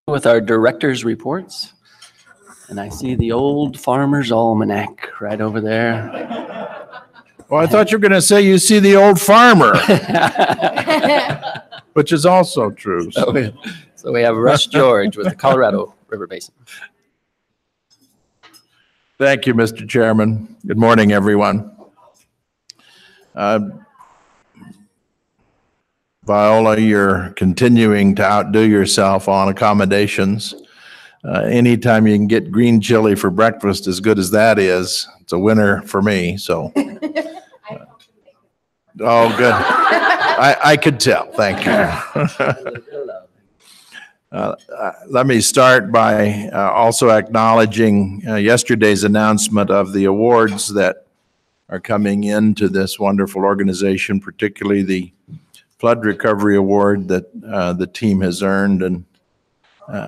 With our director's reports, and I see the old Farmer's Almanac right over there. Well, I thought you were going to say you see the old farmer, which is also true. So we have Russ George with the Colorado River Basin. Thank you, Mr. Chairman. Good morning, everyone. Viola, you're continuing to outdo yourself on accommodations. Anytime you can get green chili for breakfast as good as that is, it's a winner for me. So, oh, good. I could tell. Thank you. Let me start by also acknowledging yesterday's announcement of the awards that are coming into this wonderful organization, particularly the Flood Recovery Award that the team has earned. And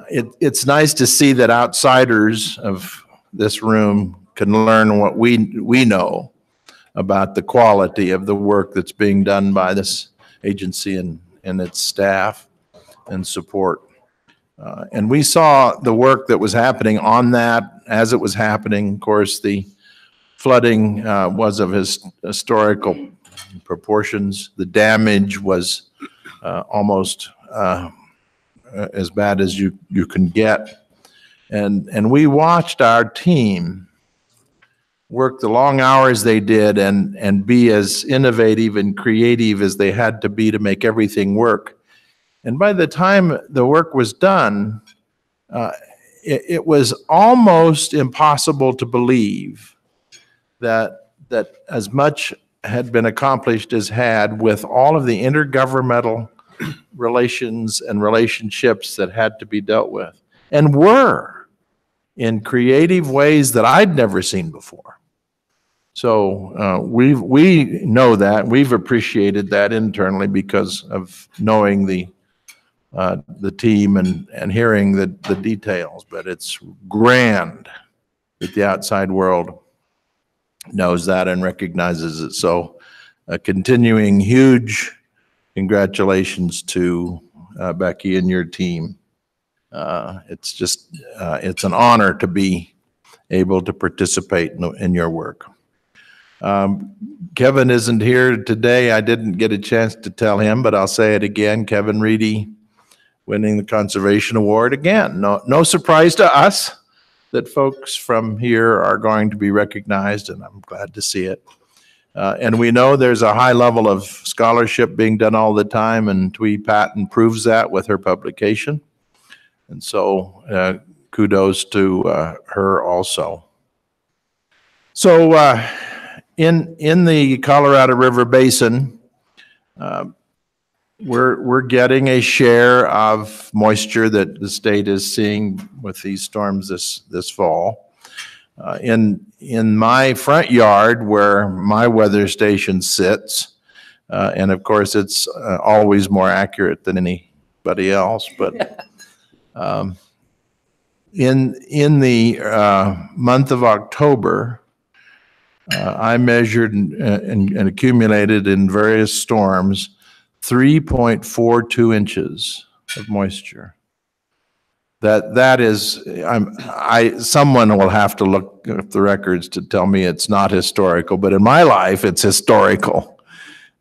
it's nice to see that outsiders of this room can learn what we know about the quality of the work that's being done by this agency and its staff and support. And we saw the work that was happening on that as it was happening. Of course, the flooding was of historical proportions. The damage was almost as bad as you can get. And we watched our team work the long hours they did and be as innovative and creative as they had to be to make everything work. And by the time the work was done, it was almost impossible to believe that as much had been accomplished as had with all of the intergovernmental relations and relationships that had to be dealt with, and were in creative ways that I'd never seen before. So we know that. We've appreciated that internally because of knowing the team and hearing the details. But it's grand that the outside world knows that and recognizes it. So continuing huge congratulations to Becky and your team. It's just, it's an honor to be able to participate in your work. Kevin isn't here today. I didn't get a chance to tell him, but I'll say it again. Kevin Reedy winning the Conservation Award. Again, no surprise to us that folks from here are going to be recognized, and I'm glad to see it. And we know there's a high level of scholarship being done all the time, and Twee Patton proves that with her publication. And so kudos to her also. So in the Colorado River Basin, we're getting a share of moisture that the state is seeing with these storms this fall. In my front yard where my weather station sits, and of course it's always more accurate than anybody else, but in the month of October, I measured and accumulated in various storms 3.42 inches of moisture. That is, someone will have to look at the records to tell me it's not historical, but in my life it's historical.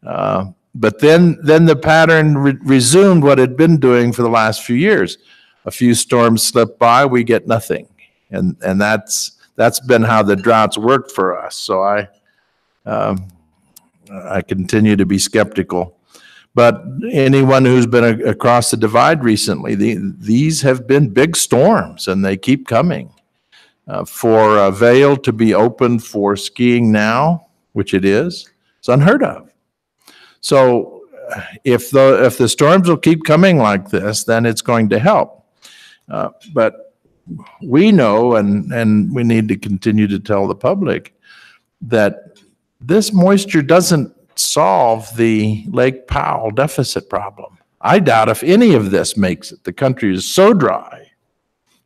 But then the pattern resumed what it had been doing for the last few years. A few storms slip by, we get nothing, and that's been how the droughts worked for us. So I continue to be skeptical. But anyone who's been across the divide recently, these have been big storms, and they keep coming. For Vail to be open for skiing now, which it is, it's unheard of. So if the storms will keep coming like this, then it's going to help. But we know, and we need to continue to tell the public, that this moisture doesn't solve the Lake Powell deficit problem. I doubt if any of this makes it. The country is so dry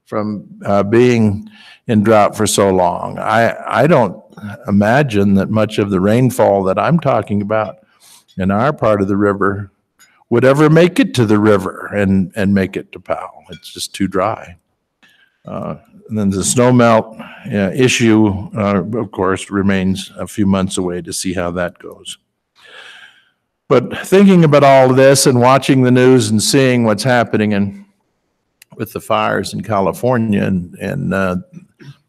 from being in drought for so long. I don't imagine that much of the rainfall that I'm talking about in our part of the river would ever make it to the river and make it to Powell. It's just too dry. And then the snowmelt issue, of course, remains a few months away to see how that goes. But thinking about all of this and watching the news and seeing what's happening with the fires in California and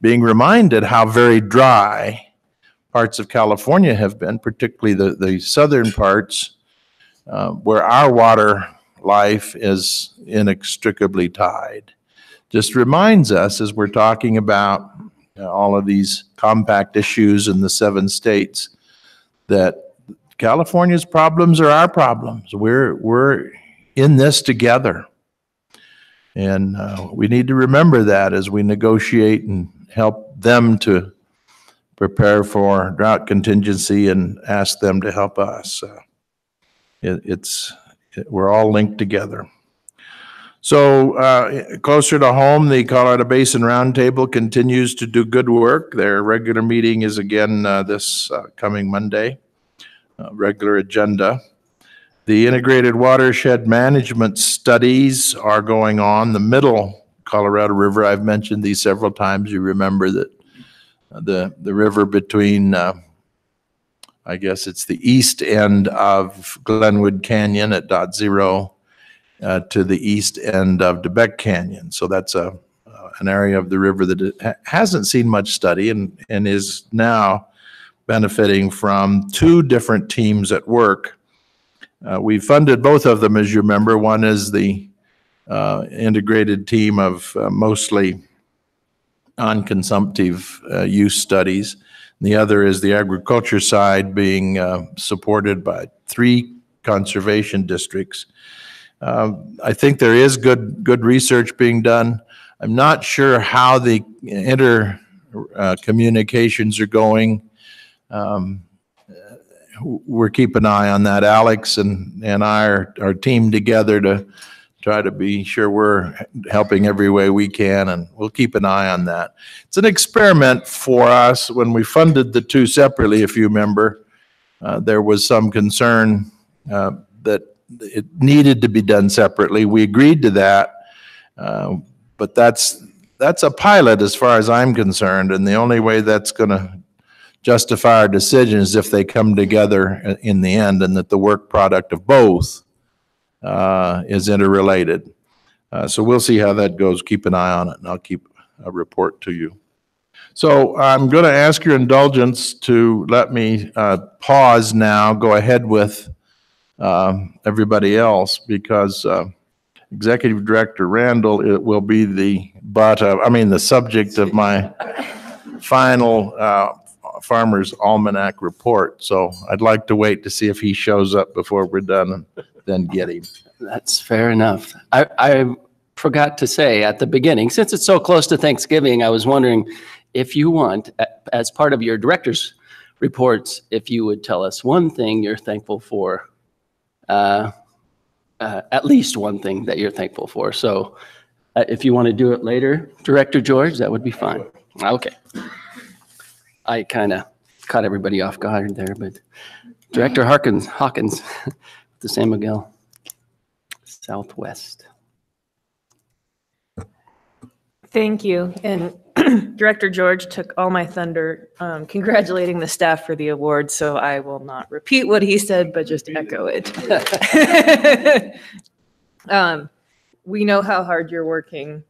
being reminded how very dry parts of California have been, particularly the southern parts, where our water life is inextricably tied. Just reminds us, as we're talking about all of these compact issues in the 7 states, that California's problems are our problems. We're in this together. And we need to remember that as we negotiate and help them to prepare for drought contingency and ask them to help us. We're all linked together. So closer to home, the Colorado Basin Roundtable continues to do good work. Their regular meeting is again this coming Monday, regular agenda. The integrated watershed management studies are going on. The middle Colorado River, I've mentioned these several times. You remember that the river between, I guess it's the east end of Glenwood Canyon at dot zero to the east end of DeBeck Canyon. So that's an area of the river that hasn't seen much study and is now benefiting from 2 different teams at work. We funded both of them, as you remember. One is the integrated team of mostly non-consumptive use studies. The other is the agriculture side being supported by 3 conservation districts. I think there is good research being done. I'm not sure how the communications are going. We're keeping an eye on that. Alex and I are teamed together to try to be sure we're helping every way we can, and we'll keep an eye on that. It's an experiment for us. When we funded the 2 separately, if you remember, there was some concern that it needed to be done separately. We agreed to that, but that's a pilot as far as I'm concerned, and the only way that's going to justify our decision is if they come together in the end and that the work product of both is interrelated. So we'll see how that goes. Keep an eye on it, and I'll keep a report to you. So I'm going to ask your indulgence to let me pause now, go ahead with everybody else, because Executive Director Randall, it will be the subject of my final Farmer's Almanac report. So I'd like to wait to see if he shows up before we're done and then get him. That's fair enough. I forgot to say at the beginning, since it's so close to Thanksgiving, I was wondering if you want, as part of your director's reports, if you would tell us one thing you're thankful for, at least one thing that you're thankful for. So if you want to do it later, Director George, that would be fine. Okay. I kind of caught everybody off guard there, but Director Hawkins, the San Miguel Southwest. Thank you. And Director George took all my thunder congratulating the staff for the award, so I will not repeat what he said, but just echo it. We know how hard you're working,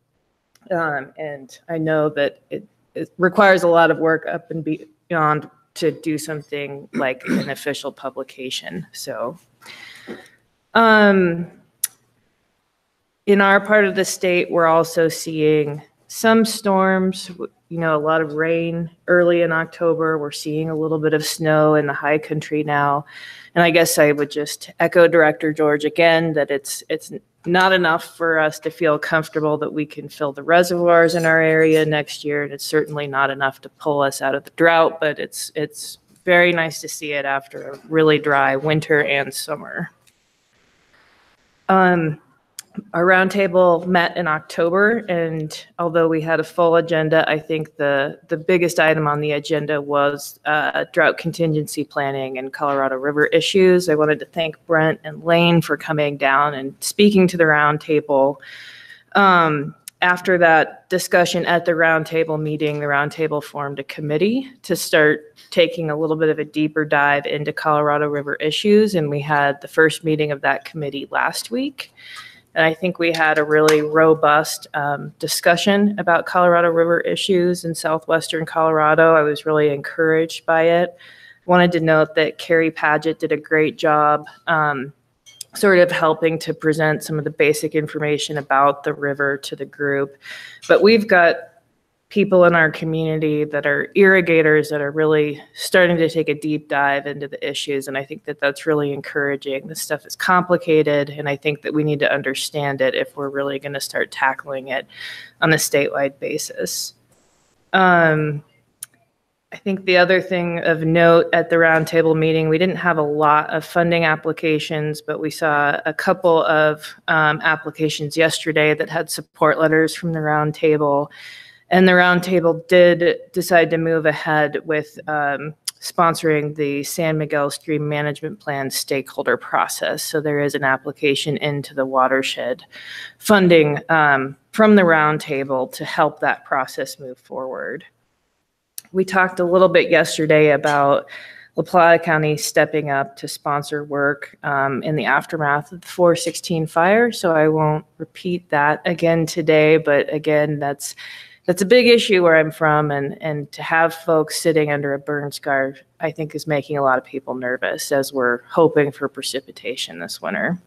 and I know that it requires a lot of work up and beyond to do something like an official publication. So in our part of the state, we're also seeing some storms, a lot of rain early in October. We're seeing a little bit of snow in the high country now. And I guess I would just echo Director George again that it's not enough for us to feel comfortable that we can fill the reservoirs in our area next year. And it's certainly not enough to pull us out of the drought, but it's very nice to see it after a really dry winter and summer. Our roundtable met in October, and although we had a full agenda, I think the biggest item on the agenda was drought contingency planning and Colorado River issues. I wanted to thank Brent and Lane for coming down and speaking to the roundtable. After that discussion at the roundtable meeting, the roundtable formed a committee to start taking a little bit of a deeper dive into Colorado River issues, and we had the first meeting of that committee last week. And I think we had a really robust discussion about Colorado River issues in southwestern Colorado. I was really encouraged by it. Wanted to note that Carrie Paget did a great job sort of helping to present some of the basic information about the river to the group. But we've got people in our community that are irrigators that are really starting to take a deep dive into the issues. And I think that that's really encouraging. This stuff is complicated, and I think that we need to understand it if we're really going to start tackling it on a statewide basis. I think the other thing of note at the roundtable meeting, we didn't have a lot of funding applications, but we saw a couple of applications yesterday that had support letters from the roundtable. And the roundtable did decide to move ahead with sponsoring the San Miguel Stream Management Plan stakeholder process. So there is an application into the watershed funding from the roundtable to help that process move forward. We talked a little bit yesterday about La Plata County stepping up to sponsor work in the aftermath of the 416 fire. So I won't repeat that again today, but again, that's a big issue where I'm from, and to have folks sitting under a burn scar, I think is making a lot of people nervous as we're hoping for precipitation this winter.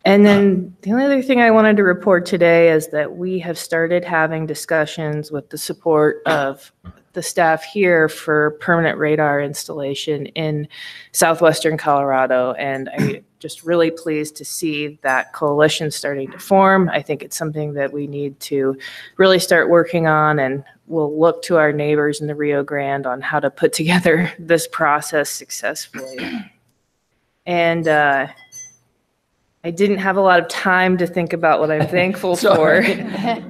And then the only other thing I wanted to report today is that we have started having discussions with the support of the staff here for permanent radar installation in southwestern Colorado. And I'm just really pleased to see that coalition starting to form. I think it's something that we need to really start working on, and we'll look to our neighbors in the Rio Grande on how to put together this process successfully. And I didn't have a lot of time to think about what I'm thankful for,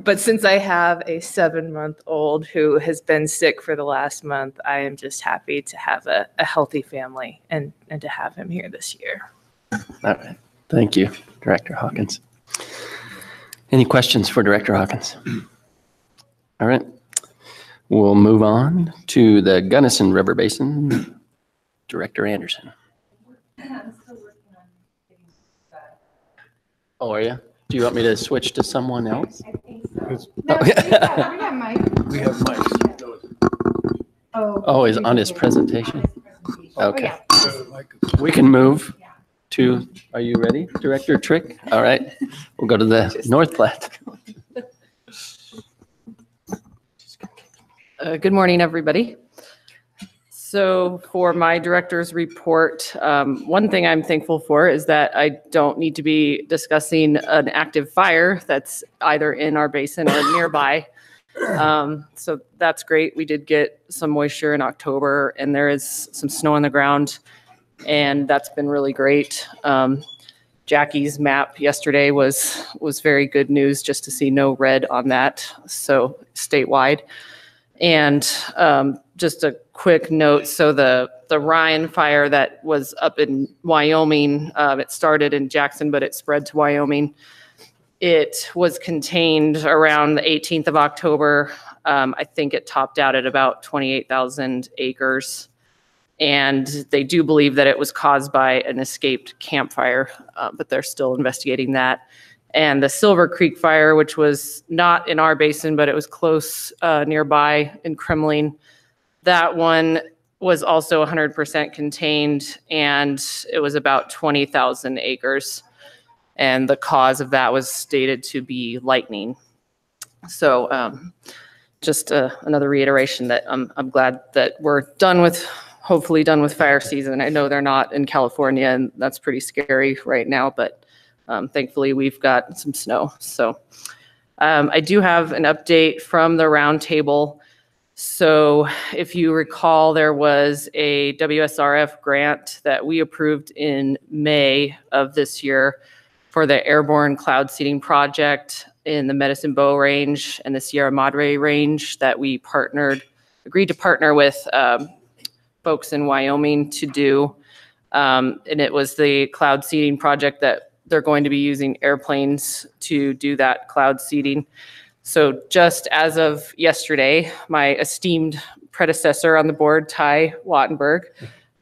but since I have a 7-month-old who has been sick for the last month, I am just happy to have a healthy family and to have him here this year. All right. Thank you, Director Hawkins. Any questions for Director Hawkins? All right. We'll move on to the Gunnison River Basin. Director Anderson. Oh, are you? Do you want me to switch to someone else? No, we have Mike. We have mics. Oh, is on his presentation? Okay. Yeah. We can move to, are you ready, Director Trick? All right. We'll go to the North Platte. Good morning, everybody. So for my director's report, one thing I'm thankful for is that I don't need to be discussing an active fire that's either in our basin or nearby. So that's great. We did get some moisture in October, and there is some snow on the ground, and that's been really great. Jackie's map yesterday was very good news, just to see no red on that, so statewide. And just a quick note, so the Ryan fire that was up in Wyoming, it started in Jackson, but it spread to Wyoming. It was contained around the 18th of October. I think it topped out at about 28,000 acres. And they do believe that it was caused by an escaped campfire, but they're still investigating that. And the Silver Creek fire, which was not in our basin, but it was close nearby in Kremling, that one was also 100% contained, and it was about 20,000 acres. And the cause of that was stated to be lightning. So just another reiteration that I'm glad that we're hopefully done with fire season. I know they're not in California, and that's pretty scary right now, but thankfully we've got some snow. So I do have an update from the roundtable. So if you recall, there was a WSRF grant that we approved in May of this year for the airborne cloud seeding project in the Medicine Bow Range and the Sierra Madre Range that we agreed to partner with folks in Wyoming to do. And it was the cloud seeding project that they're going to be using airplanes to do that cloud seeding. So just as of yesterday, my esteemed predecessor on the board, Ty Wattenberg,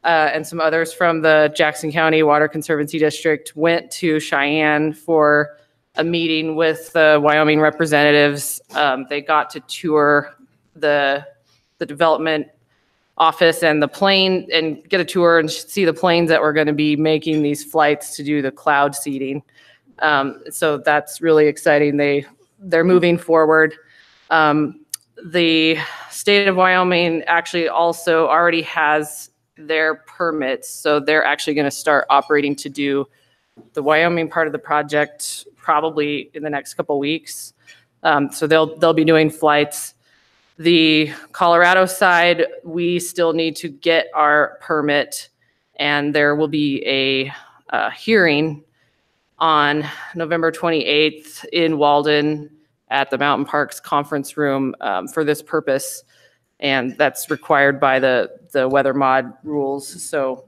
and some others from the Jackson County Water Conservancy District went to Cheyenne for a meeting with the Wyoming representatives. They got to tour the development office and the plane and get a tour and see the planes that were going to be making these flights to do the cloud seeding. So that's really exciting. They're moving forward. The state of Wyoming actually also already has their permits, so they're actually going to start operating to do the Wyoming part of the project probably in the next couple weeks. So they'll be doing flights. The Colorado side, we still need to get our permit, and there will be a hearing on November 28th in Walden at the Mountain Parks Conference Room for this purpose, and that's required by the weather mod rules. So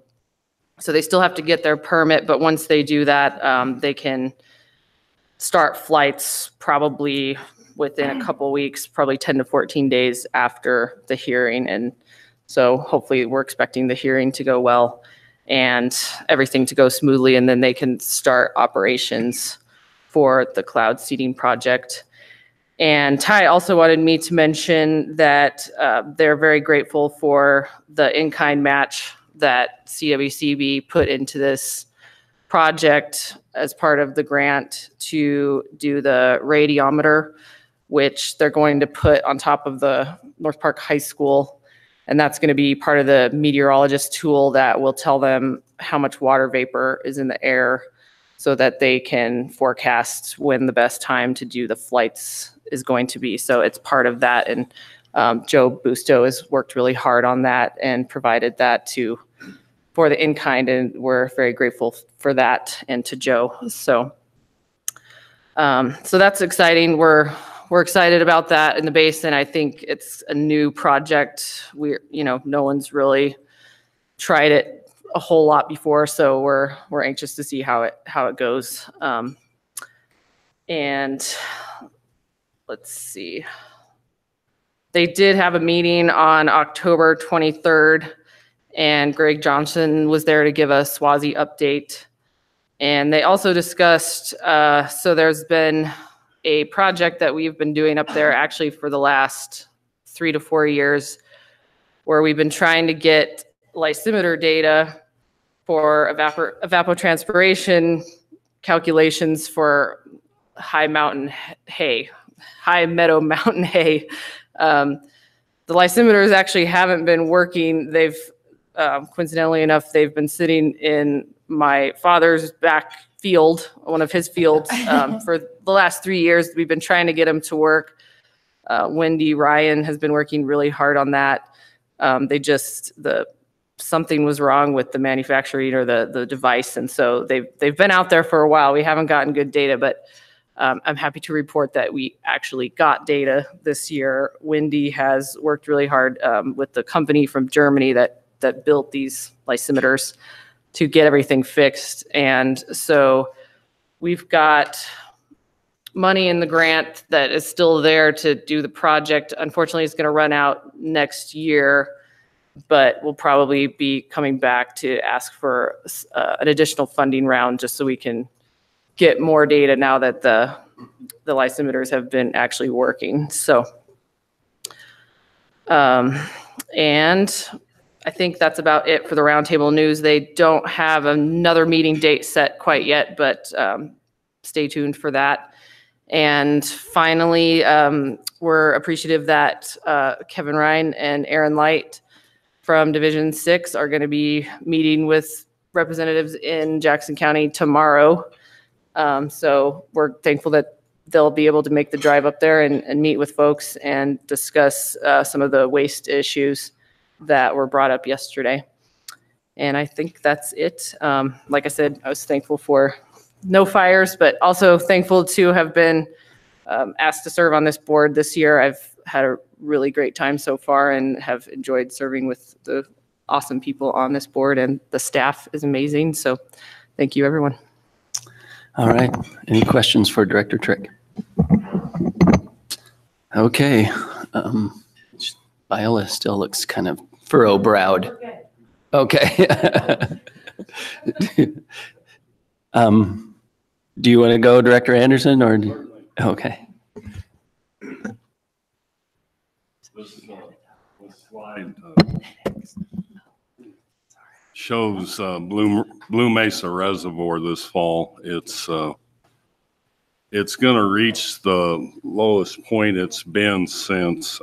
they still have to get their permit, but once they do that, they can start flights probably within a couple weeks, probably 10 to 14 days after the hearing. And so hopefully we're expecting the hearing to go well and everything to go smoothly, and then they can start operations for the cloud seeding project. And Ty also wanted me to mention that they're very grateful for the in-kind match that CWCB put into this project as part of the grant to do the radiometer, which they're going to put on top of the North Park High School. And that's going to be part of the meteorologist tool that will tell them how much water vapor is in the air so that they can forecast when the best time to do the flights is going to be. So it's part of that. And Joe Busto has worked really hard on that and provided that for the in-kind, and we're very grateful for that and to Joe. So that's exciting. We're excited about that in the basin. I think it's a new project. No one's really tried it a whole lot before, so we're anxious to see how it goes. And let's see. They did have a meeting on October 23rd, and Greg Johnson was there to give a SWASI update. And they also discussed, so there's been a project that we've been doing up there actually for the last 3 to 4 years, where we've been trying to get lysimeter data for evapotranspiration calculations for high meadow mountain hay. The lysimeters actually haven't been working. They've, coincidentally enough, they've been sitting in my father's back field, one of his fields, for the last 3 years. We've been trying to get them to work. Wendy Ryan has been working really hard on that. Something was wrong with the manufacturing or the device, and so they've been out there for a while. We haven't gotten good data, but I'm happy to report that we actually got data this year. Wendy has worked really hard with the company from Germany that built these lysimeters to get everything fixed. And so we've got money in the grant that is still there to do the project. Unfortunately, it's going to run out next year, but we'll probably be coming back to ask for an additional funding round just so we can get more data now that the lysimeters have been actually working. So, and I think that's about it for the roundtable news. They don't have another meeting date set quite yet, but stay tuned for that. And finally, we're appreciative that Kevin Ryan and Aaron Light from Division 6 are going to be meeting with representatives in Jackson County tomorrow. So we're thankful that they'll be able to make the drive up there and meet with folks and discuss some of the waste issues that were brought up yesterday. And I think that's it. Like I said, I was thankful for no fires, but also thankful to have been asked to serve on this board this year. I've had a really great time so far and have enjoyed serving with the awesome people on this board, and the staff is amazing. So thank you, everyone. All right. Any questions for Director Trick? Okay. Viola still looks kind of furrow-browed. Okay. Do you want to go, Director Anderson, or? Okay. This slide shows Blue Mesa Reservoir this fall. It's going to reach the lowest point it's been since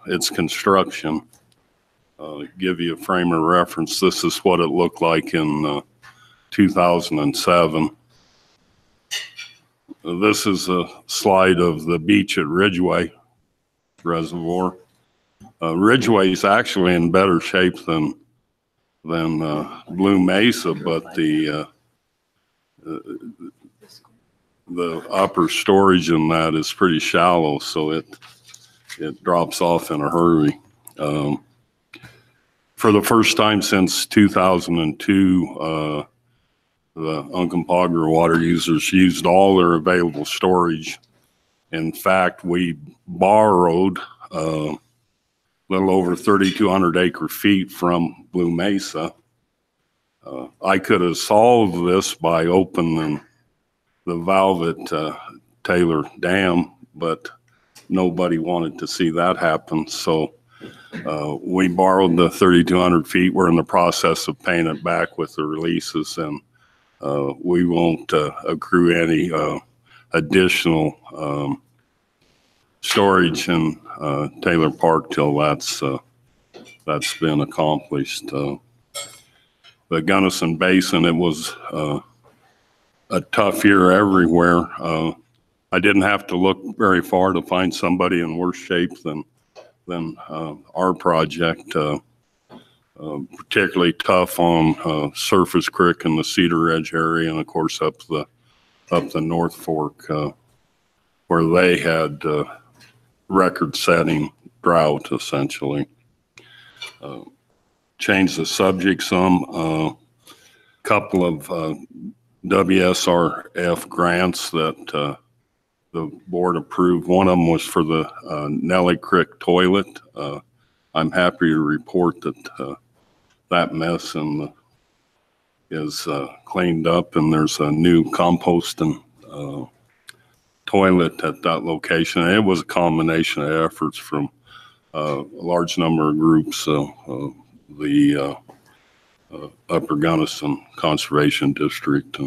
its construction. Give you a frame of reference. This is what it looked like in 2007. This is a slide of the beach at Ridgeway Reservoir. Ridgeway is actually in better shape than Blue Mesa, but the upper storage in that is pretty shallow, so it drops off in a hurry. For the first time since 2002, the Uncompahgre water users used all their available storage. In fact, we borrowed a little over 3,200 acre feet from Blue Mesa. I could have solved this by opening the valve at Taylor Dam, but nobody wanted to see that happen. So we borrowed the 3,200 feet. We're in the process of paying it back with the releases, and we won't accrue any additional storage in Taylor Park till that's been accomplished. The Gunnison Basin, it was a tough year everywhere. I didn't have to look very far to find somebody in worse shape than our project. Particularly tough on Surface Creek and the Cedar Edge area, and of course up the North Fork, where they had record-setting drought essentially. Change the subject some. Couple of WSRF grants that the board approved. One of them was for the Nellie Creek toilet. I'm happy to report that that mess is cleaned up, and there's a new composting toilet at that location. And it was a combination of efforts from a large number of groups. The Upper Gunnison Conservation District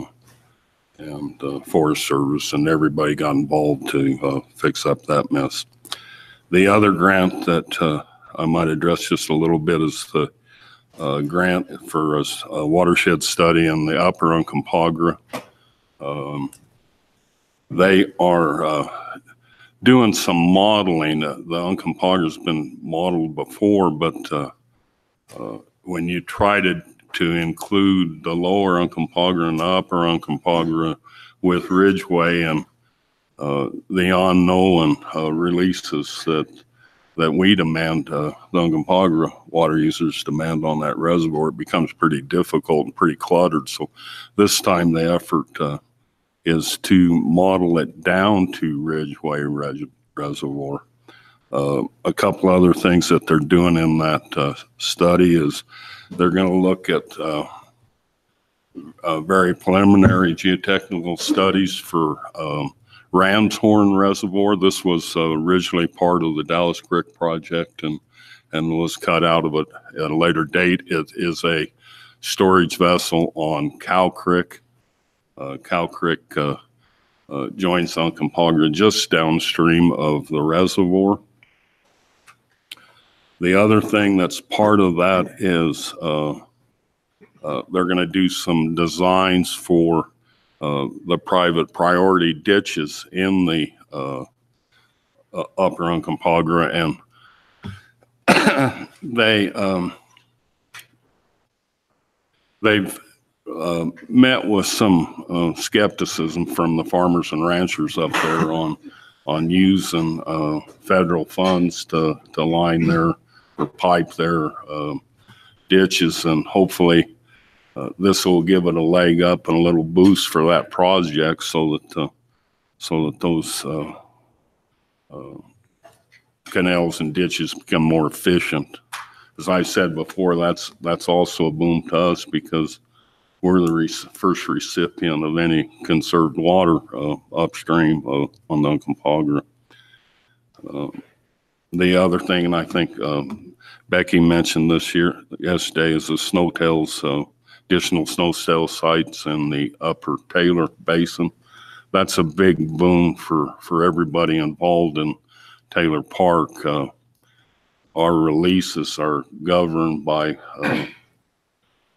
and Forest Service, and everybody got involved to fix up that mess. The other grant that I might address just a little bit is the grant for a watershed study in the Upper Uncompahgre. They are doing some modeling. The Uncompahgre has been modeled before, but when you try to include the Lower Uncompahgre and the Upper Uncompahgre with Ridgeway and the unknown releases that we demand, the Uncompahgre water users demand on that reservoir, it becomes pretty difficult and pretty cluttered. So this time the effort is to model it down to Ridgeway Reservoir. A couple other things that they're doing in that study is they're going to look at very preliminary geotechnical studies for Ram's Horn Reservoir. This was originally part of the Dallas Creek project and was cut out of it at a later date. It is a storage vessel on Cow Creek. Cow Creek joins Uncompahgre just downstream of the reservoir. The other thing that's part of that is they're going to do some designs for the private priority ditches in the Upper Uncompahgre, and they've met with some skepticism from the farmers and ranchers up there on using federal funds to line their or pipe their ditches, and hopefully this will give it a leg up and a little boost for that project, so that those canals and ditches become more efficient. As I said before, that's also a boom to us, because we're the first recipient of any conserved water upstream on the Uncompahgre. The other thing, and I think Becky mentioned this yesterday, is the snowtails, additional snowtail sites in the upper Taylor Basin. That's a big boom for everybody involved in Taylor Park. Our releases are governed by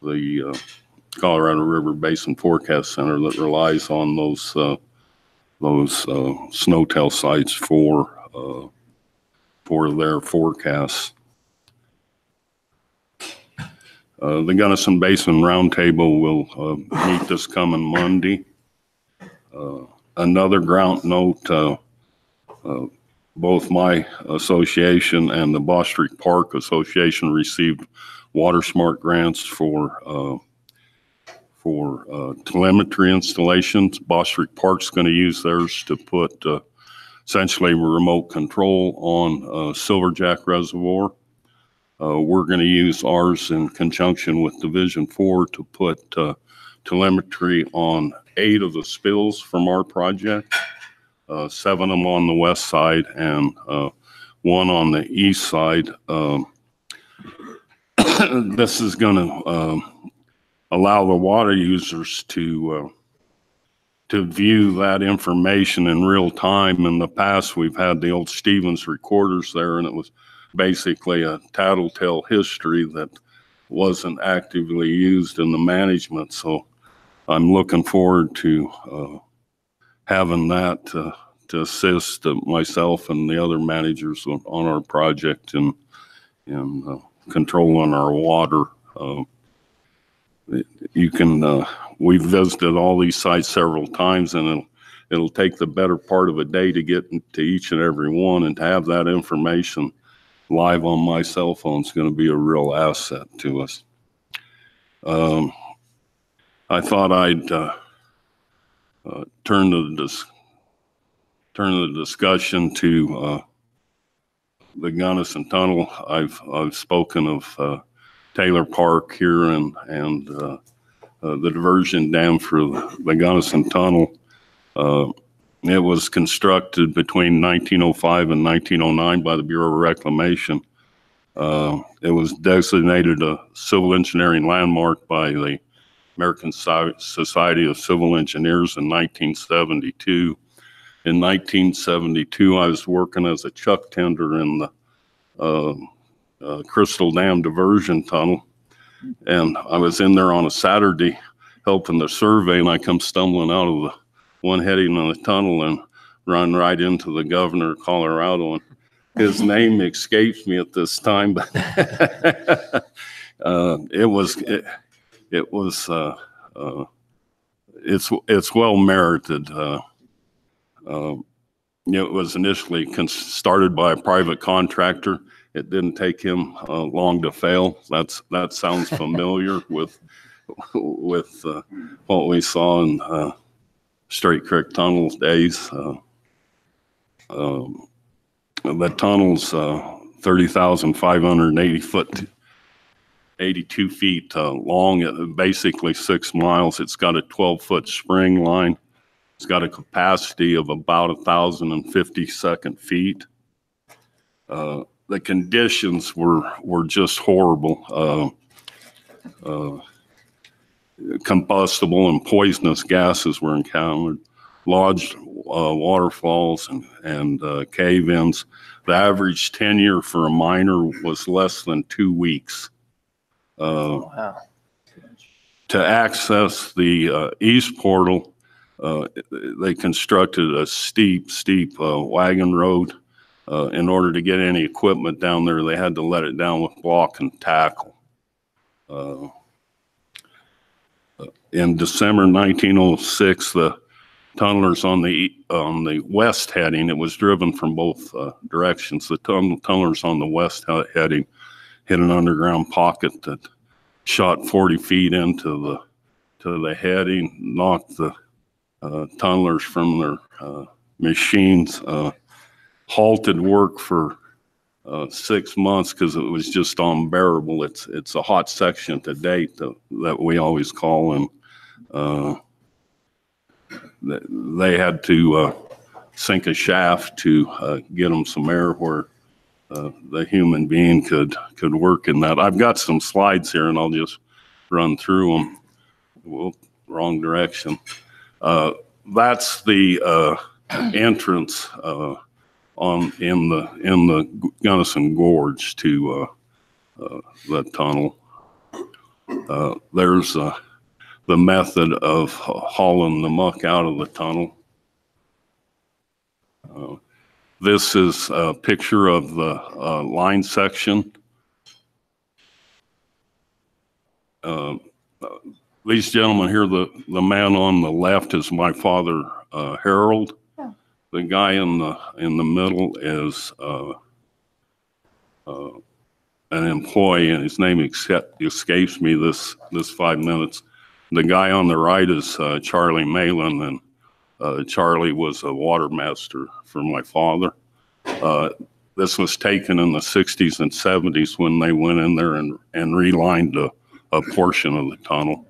the Colorado River Basin Forecast Center that relies on those snowtail sites for their forecasts. The Gunnison Basin Roundtable will meet this coming Monday. Another ground note, both my association and the Boss Street Park Association received WaterSmart grants for telemetry installations. Boss Street Park's going to use theirs to put essentially remote control on Silverjack Reservoir. We're going to use ours in conjunction with Division 4 to put telemetry on 8 of the spills from our project, 7 of them on the west side and 1 on the east side. This is going to allow the water users to view that information in real time. In the past, we've had the old Stevens recorders there, and it was basically a tattletale history that wasn't actively used in the management. So I'm looking forward to having that to assist myself and the other managers on our project in controlling our water. You can, we've visited all these sites several times, and it'll take the better part of a day to get to each and every one, and to have that information live on my cell phone is going to be a real asset to us. I thought I'd turn the discussion to the Gunnison Tunnel. I've spoken of Taylor Park here and the diversion dam for the Gunnison Tunnel. It was constructed between 1905 and 1909 by the Bureau of Reclamation. It was designated a civil engineering landmark by the American Society of Civil Engineers in 1972. In 1972, I was working as a chuck tender in the Crystal Dam diversion tunnel, and I was in there on a Saturday helping the survey, and I come stumbling out of the one heading on the tunnel and run right into the governor of Colorado, and his name escapes me at this time, but it's well merited. It was initially started by a private contractor. It didn't take him long to fail. That sounds familiar with what we saw in Straight Creek Tunnel days. The tunnel's 30,580 foot, 82 feet long, basically 6 miles. It's got a 12-foot spring line. It's got a capacity of about 1,050 second feet. The conditions were just horrible. Combustible and poisonous gases were encountered, large waterfalls and cave-ins. The average tenure for a miner was less than 2 weeks. Wow. To access the east portal, they constructed a steep wagon road. In order to get any equipment down there, they had to let it down with block and tackle. in December 1906, the tunnelers on the west heading, it was driven from both directions. The tunnelers on the west heading hit an underground pocket that shot 40 feet into the heading, knocked the tunnelers from their machines, halted work for 6 months because it was just unbearable. It's a hot section to date that we always call, and they had to sink a shaft to get them some air where the human being could work in that. I've got some slides here, and I'll just run through them. Whoop, wrong direction. That's the entrance in the Gunnison Gorge to the tunnel. There's the method of hauling the muck out of the tunnel. This is a picture of the line section. These gentlemen here, the man on the left is my father, Harold. Oh. The guy in the middle is an employee, and his name escapes me this 5 minutes. The guy on the right is Charlie Malin, and Charlie was a water master for my father. This was taken in the 60s and 70s when they went in there and relined a portion of the tunnel.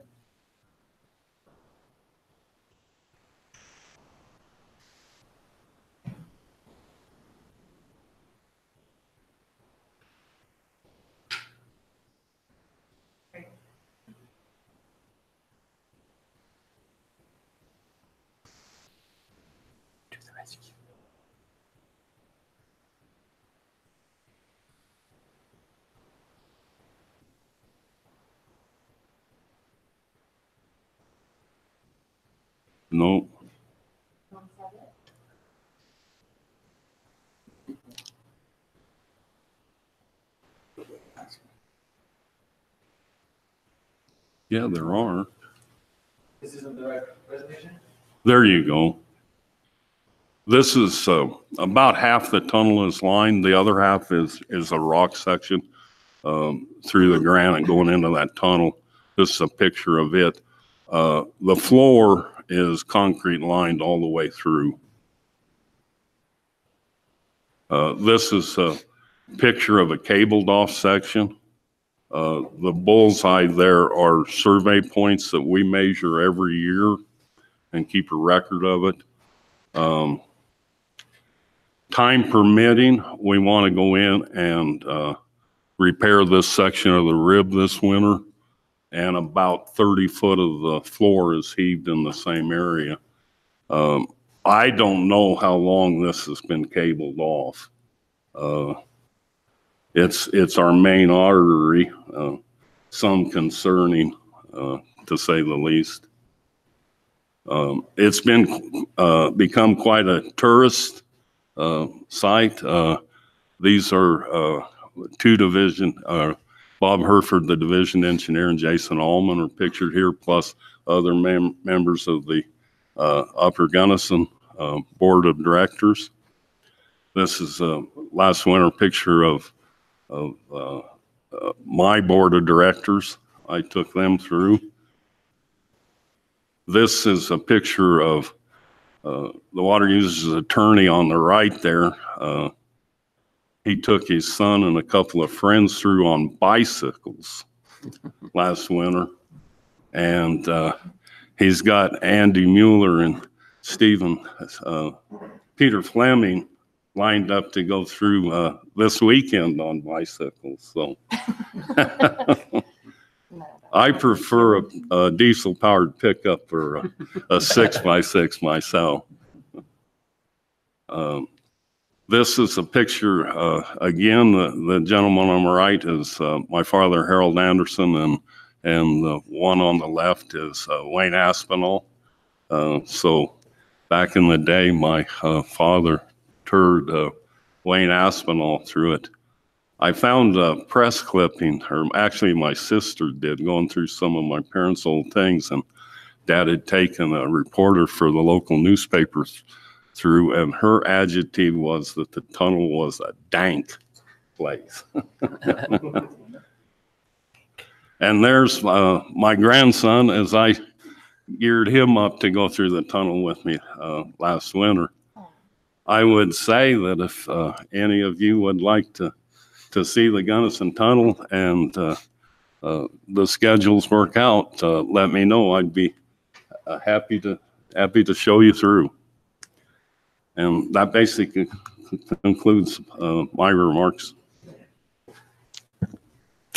No. Yeah, there are. This isn't the right presentation? There you go. This is about half the tunnel is lined. The other half is a rock section through the granite going into that tunnel. This is a picture of it. The floor is concrete lined all the way through. This is a picture of a cabled off section. The bullseye there are survey points that we measure every year and keep a record of it. Time permitting, we want to go in and repair this section of the rib this winter, and about 30 foot of the floor is heaved in the same area. I don't know how long this has been cabled off. It's our main artery, some concerning, to say the least. It's been become quite a tourist site. These are two division, Bob Herford, the division engineer, and Jason Allman are pictured here, plus other members of the Upper Gunnison Board of Directors. This is a last winter picture of my board of directors. I took them through. This is a picture of the water users attorney on the right there. He took his son and a couple of friends through on bicycles last winter. And he's got Andy Mueller and Peter Fleming lined up to go through this weekend on bicycles. So I prefer a diesel powered pickup or a 6x6 myself. This is a picture, again, the gentleman on the right is my father, Harold Anderson, and the one on the left is Wayne Aspinall. So back in the day, my father toured Wayne Aspinall through it. I found a press clipping, or actually my sister did, going through some of my parents' old things, and Dad had taken a reporter for the local newspapers through, and her adjective was that the tunnel was a dank place. And there's my grandson, as I geared him up to go through the tunnel with me last winter. I would say that if any of you would like to see the Gunnison Tunnel and the schedules work out, let me know. I'd be happy to show you through. And that basically concludes my remarks.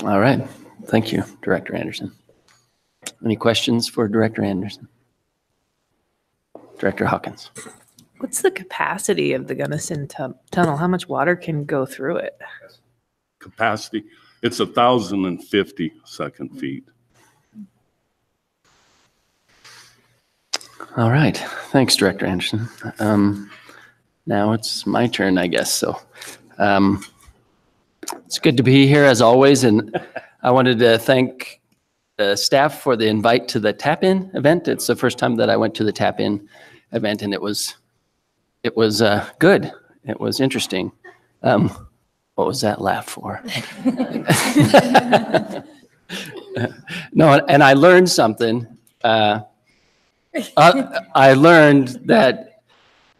All right. Thank you, Director Anderson. Any questions for Director Anderson? Director Hawkins. What's the capacity of the Gunnison Tunnel? How much water can go through it? Capacity, it's 1,050 second feet. All right. Thanks, Director Anderson. Now it's my turn, I guess. So it's good to be here as always. And I wanted to thank staff for the invite to the tap-in event. It's the first time that I went to the tap-in event, and it was good. It was interesting. What was that laugh for? No, and I learned something. I learned that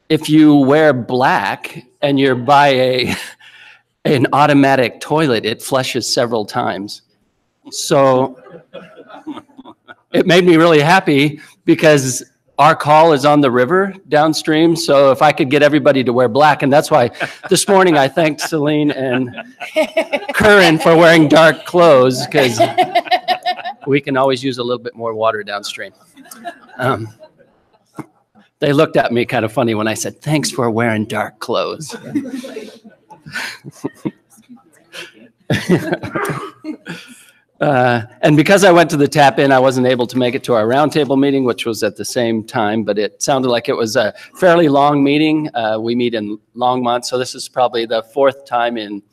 if you wear black and you're by an automatic toilet, it flushes several times. So it made me really happy because our call is on the river downstream. So if I could get everybody to wear black, and that's why this morning I thanked Celine and Curran for wearing dark clothes, because we can always use a little bit more water downstream. They looked at me kind of funny when I said, thanks for wearing dark clothes. And because I went to the tap-in, I wasn't able to make it to our roundtable meeting, which was at the same time, but it sounded like it was a fairly long meeting. We meet in Longmont, so this is probably the fourth time in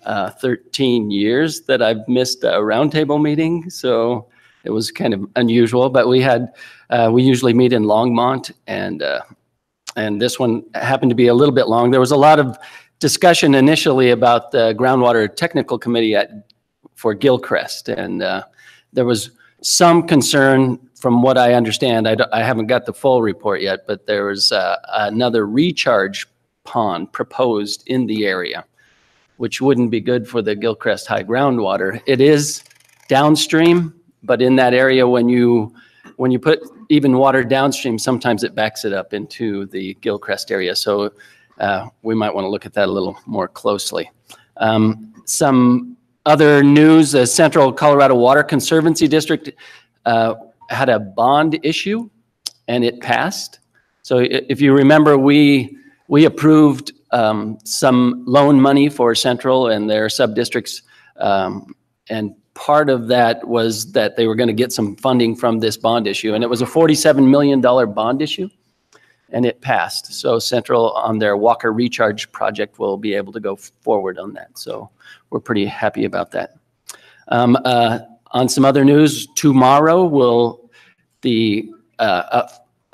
13 years that I've missed a roundtable meeting, so it was kind of unusual, but we usually meet in Longmont, and this one happened to be a little bit long. There was a lot of discussion initially about the Groundwater Technical Committee for Gilcrest, and there was some concern from what I understand. I haven't got the full report yet, but there was another recharge pond proposed in the area, which wouldn't be good for the Gilcrest high groundwater. It is downstream, but in that area, when you put even water downstream, sometimes it backs it up into the Gilcrest area. So we might want to look at that a little more closely. Some other news: the Central Colorado Water Conservancy District had a bond issue, and it passed. So if you remember, we approved some loan money for Central and their sub-districts, and part of that was that they were going to get some funding from this bond issue, and it was a $47 million bond issue, and it passed. So Central, on their Walker Recharge project, will be able to go forward on that. So we're pretty happy about that. On some other news, tomorrow will a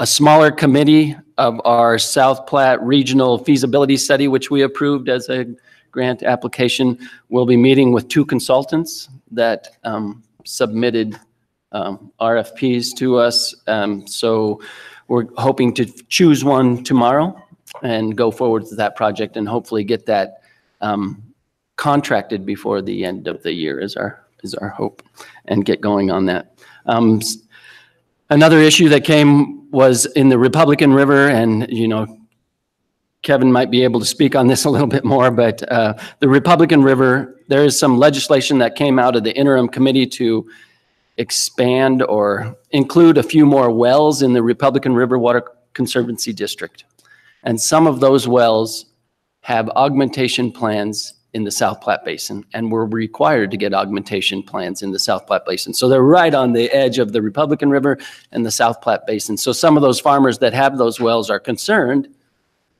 smaller committee of our South Platte Regional Feasibility Study, which we approved as a grant application, will be meeting with two consultants that submitted RFPs to us. So we're hoping to choose one tomorrow and go forward with that project and hopefully get that contracted before the end of the year is our hope, and get going on that. Another issue that came was in the Republican River, and Kevin might be able to speak on this a little bit more, but the Republican River, there is some legislation that came out of the interim committee to expand or include a few more wells in the Republican River Water Conservancy District. And some of those wells have augmentation plans in the South Platte Basin, and we're required to get augmentation plans in the South Platte Basin. So they're right on the edge of the Republican River and the South Platte Basin. So some of those farmers that have those wells are concerned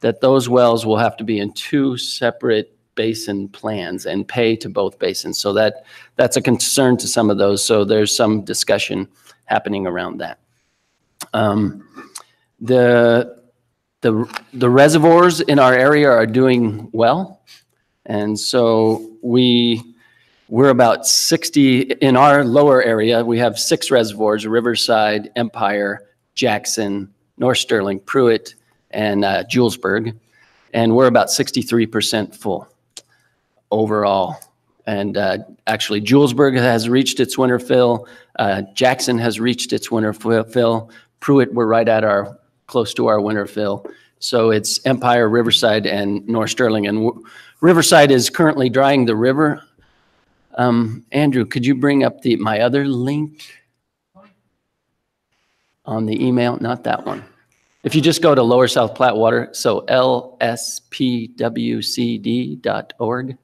that those wells will have to be in two separate basin plans and pay to both basins. So that's a concern to some of those. So there's some discussion happening around that. The reservoirs in our area are doing well. And so we're about 60 in our lower area. We have 6 reservoirs: Riverside, Empire, Jackson, North Sterling, Pruitt, and Julesburg. And we're about 63% full overall. And actually, Julesburg has reached its winter fill. Jackson has reached its winter fill. Pruitt, we're right at close to our winter fill. So it's Empire, Riverside, and North Sterling. And Riverside is currently drying the river. Andrew, could you bring up my other link on the email? Not that one. If you just go to Lower South Platte Water, so lspwcd.org.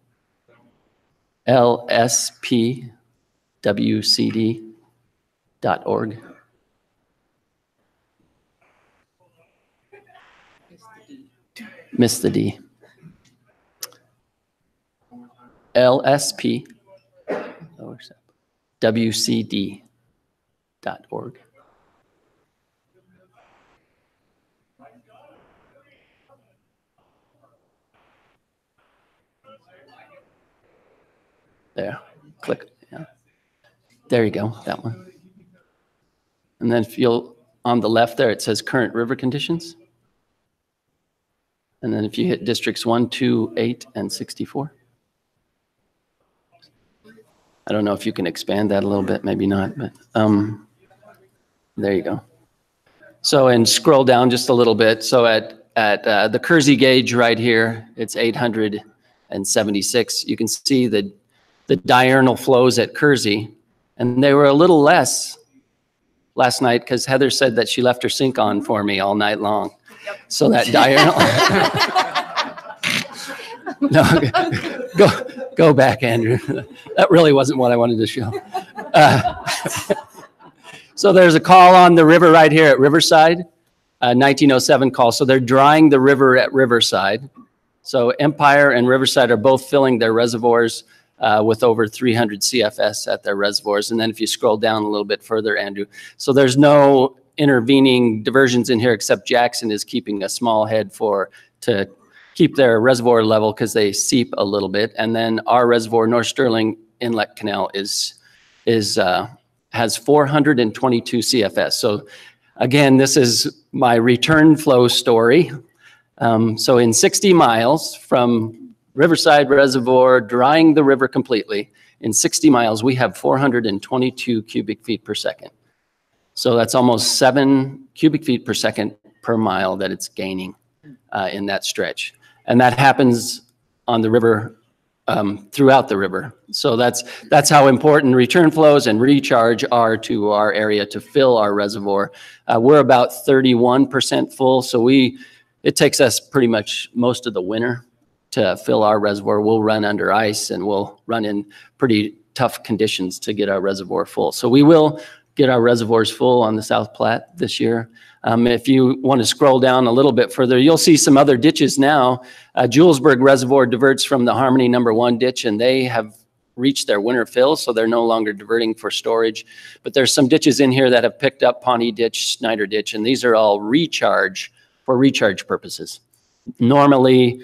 lspwcd.org. Miss the D. lspwcd.org. There, click, yeah. There you go, that one. And then if you'll, on the left there, it says current river conditions. And then if you hit districts 1, 2, 8, and 64. I don't know if you can expand that a little bit, maybe not, but there you go. So, and scroll down just a little bit. So at the Kersey gauge right here, it's 876. You can see the diurnal flows at Kersey, and they were a little less last night because Heather said that she left her sink on for me all night long. Yep. So that diurnal. No, go back, Andrew. That really wasn't what I wanted to show. So there's a call on the river right here at Riverside, 1907 call. So they're drying the river at Riverside. So Empire and Riverside are both filling their reservoirs with over 300 CFS at their reservoirs. And then if you scroll down a little bit further, Andrew, so there's no intervening diversions in here except Jackson is keeping a small head to keep their reservoir level because they seep a little bit. And then our reservoir, North Sterling Inlet Canal, has 422 CFS. So again, this is my return flow story. So in 60 miles from Riverside Reservoir, drying the river completely, in 60 miles, we have 422 cubic feet per second. So that's almost 7 cubic feet per second per mile that it's gaining in that stretch. And that happens on the river, throughout the river. So that's how important return flows and recharge are to our area to fill our reservoir. We're about 31% full, so it takes us pretty much most of the winter to fill our reservoir. We'll run under ice and we'll run in pretty tough conditions to get our reservoir full. So we will get our reservoirs full on the South Platte this year. If you want to scroll down a little bit further, you'll see some other ditches now. Julesburg Reservoir diverts from the Harmony #1 ditch, and they have reached their winter fill, so they're no longer diverting for storage. But there's some ditches in here that have picked up Pawnee Ditch, Snyder Ditch, and these are all for recharge purposes. Normally,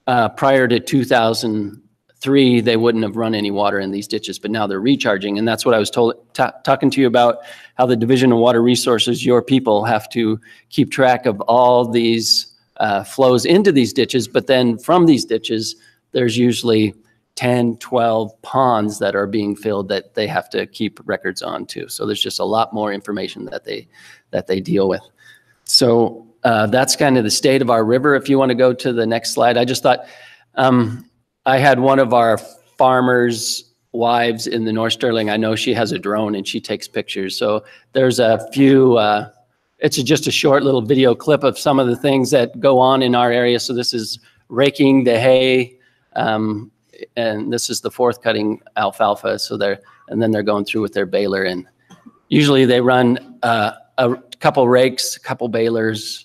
prior to 2003, they wouldn't have run any water in these ditches, but now they're recharging. And that's what I was talking to you about, how the Division of Water Resources, your people, have to keep track of all these flows into these ditches. But then from these ditches, there's usually 10, 12 ponds that are being filled that they have to keep records on too. So there's just a lot more information that they deal with. So that's kind of the state of our river. If you want to go to the next slide, I just thought, I had one of our farmers' wives in the North Sterling. I know she has a drone and she takes pictures. So there's a few, it's just a short little video clip of some of the things that go on in our area. So this is raking the hay, and this is the fourth cutting alfalfa. So and then they're going through with their baler, and usually they run a couple rakes, a couple balers.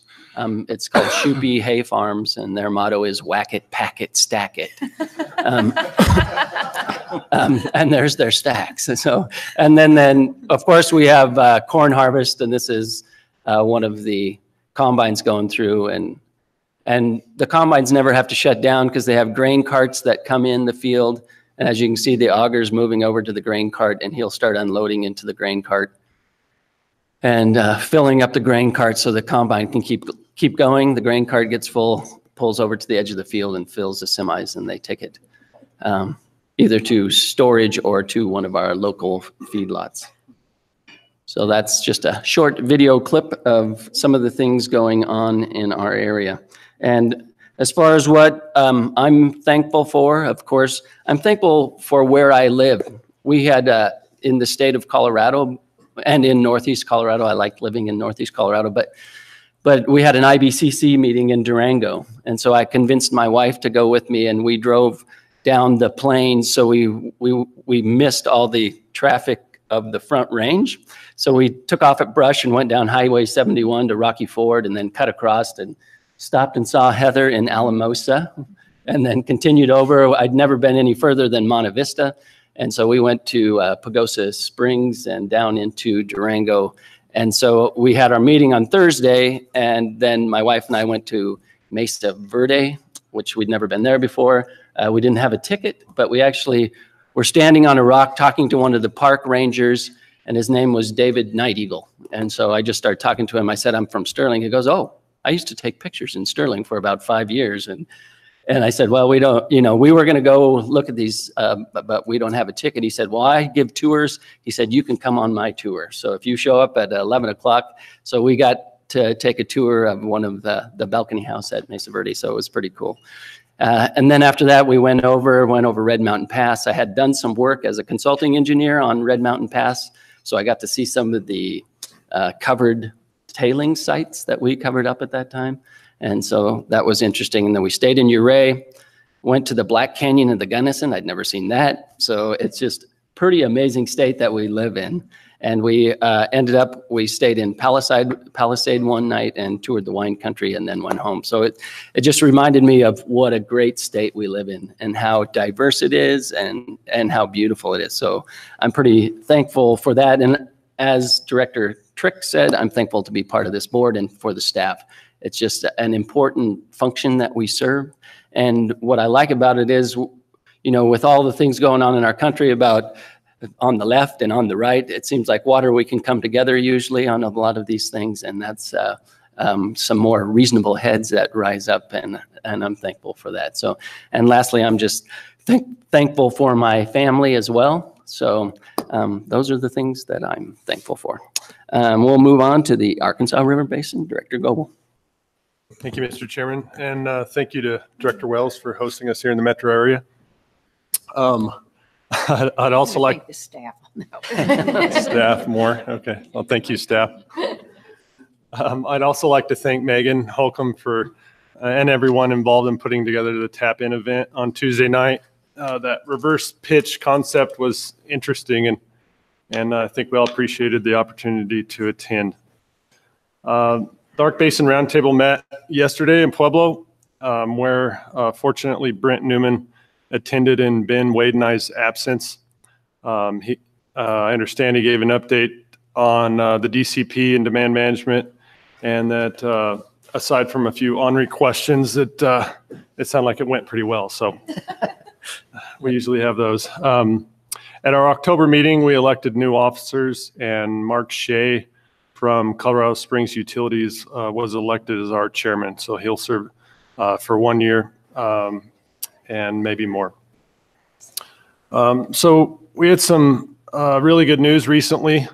It's called Shoopy Hay Farms, and their motto is whack it, pack it, stack it. And there's their stacks. And then of course we have corn harvest, and this is one of the combines going through, and the combines never have to shut down because they have grain carts that come in the field. And as you can see, the auger's moving over to the grain cart, and he'll start unloading into the grain cart and filling up the grain cart so the combine can keep going. The grain cart gets full, pulls over to the edge of the field and fills the semis, and they take it either to storage or to one of our local feedlots. So that's just a short video clip of some of the things going on in our area. And as far as what I'm thankful for, of course, I'm thankful for where I live. We had in the state of Colorado and in Northeast Colorado, I liked living in Northeast Colorado, but we had an IBCC meeting in Durango. And so I convinced my wife to go with me, and we drove down the plains. So we missed all the traffic of the Front Range. So we took off at Brush and went down Highway 71 to Rocky Ford, and then cut across and stopped and saw Heather in Alamosa, and then continued over. I'd never been any further than Monte Vista. And so we went to Pagosa Springs and down into Durango. And so we had our meeting on Thursday, and then my wife and I went to Mesa Verde, which we'd never been there before. We didn't have a ticket, but we actually were standing on a rock talking to one of the park rangers, and his name was David Night Eagle. And so I just started talking to him. I said, I'm from Sterling. He goes, oh, I used to take pictures in Sterling for about 5 years. And I said, well, we don't, we were going to go look at these, but we don't have a ticket. He said, well, I give tours. He said, you can come on my tour. So if you show up at 11 o'clock, so we got to take a tour of one of the balcony house at Mesa Verde. So it was pretty cool. And then after that, we went over Red Mountain Pass. I had done some work as a consulting engineer on Red Mountain Pass. So I got to see some of the covered tailing sites that we covered up at that time. And so that was interesting. And then we stayed in Ouray, went to the Black Canyon of the Gunnison. I'd never seen that. So it's just pretty amazing state that we live in. And we we stayed in Palisade one night and toured the wine country and then went home. So it just reminded me of what a great state we live in and how diverse it is and how beautiful it is. So I'm pretty thankful for that. And as Director Trick said, I'm thankful to be part of this board and for the staff. It's just an important function that we serve. And what I like about it is, with all the things going on in our country about on the left and on the right, it seems like water, we can come together usually on a lot of these things. And that's some more reasonable heads that rise up, and I'm thankful for that. So, and lastly, I'm just thankful for my family as well. So those are the things that I'm thankful for. We'll move on to the Arkansas River Basin. Director Goebel. Thank you, Mr. Chairman, and thank you to Director Wells for hosting us here in the metro area. I'd also like the staff. staff more. Okay, well, thank you, staff. I'd also like to thank Megan Holcomb for and everyone involved in putting together the Tap In event on Tuesday night. That reverse pitch concept was interesting, and I think we all appreciated the opportunity to attend. The Ark Basin Roundtable met yesterday in Pueblo, where fortunately Brent Newman attended in Ben Wade and I's absence. I understand he gave an update on the DCP and demand management, and that aside from a few ornery questions, that it sounded like it went pretty well. So we usually have those. At our October meeting, we elected new officers, and Mark Shea from Colorado Springs Utilities was elected as our chairman. So he'll serve for 1 year and maybe more. So we had some really good news recently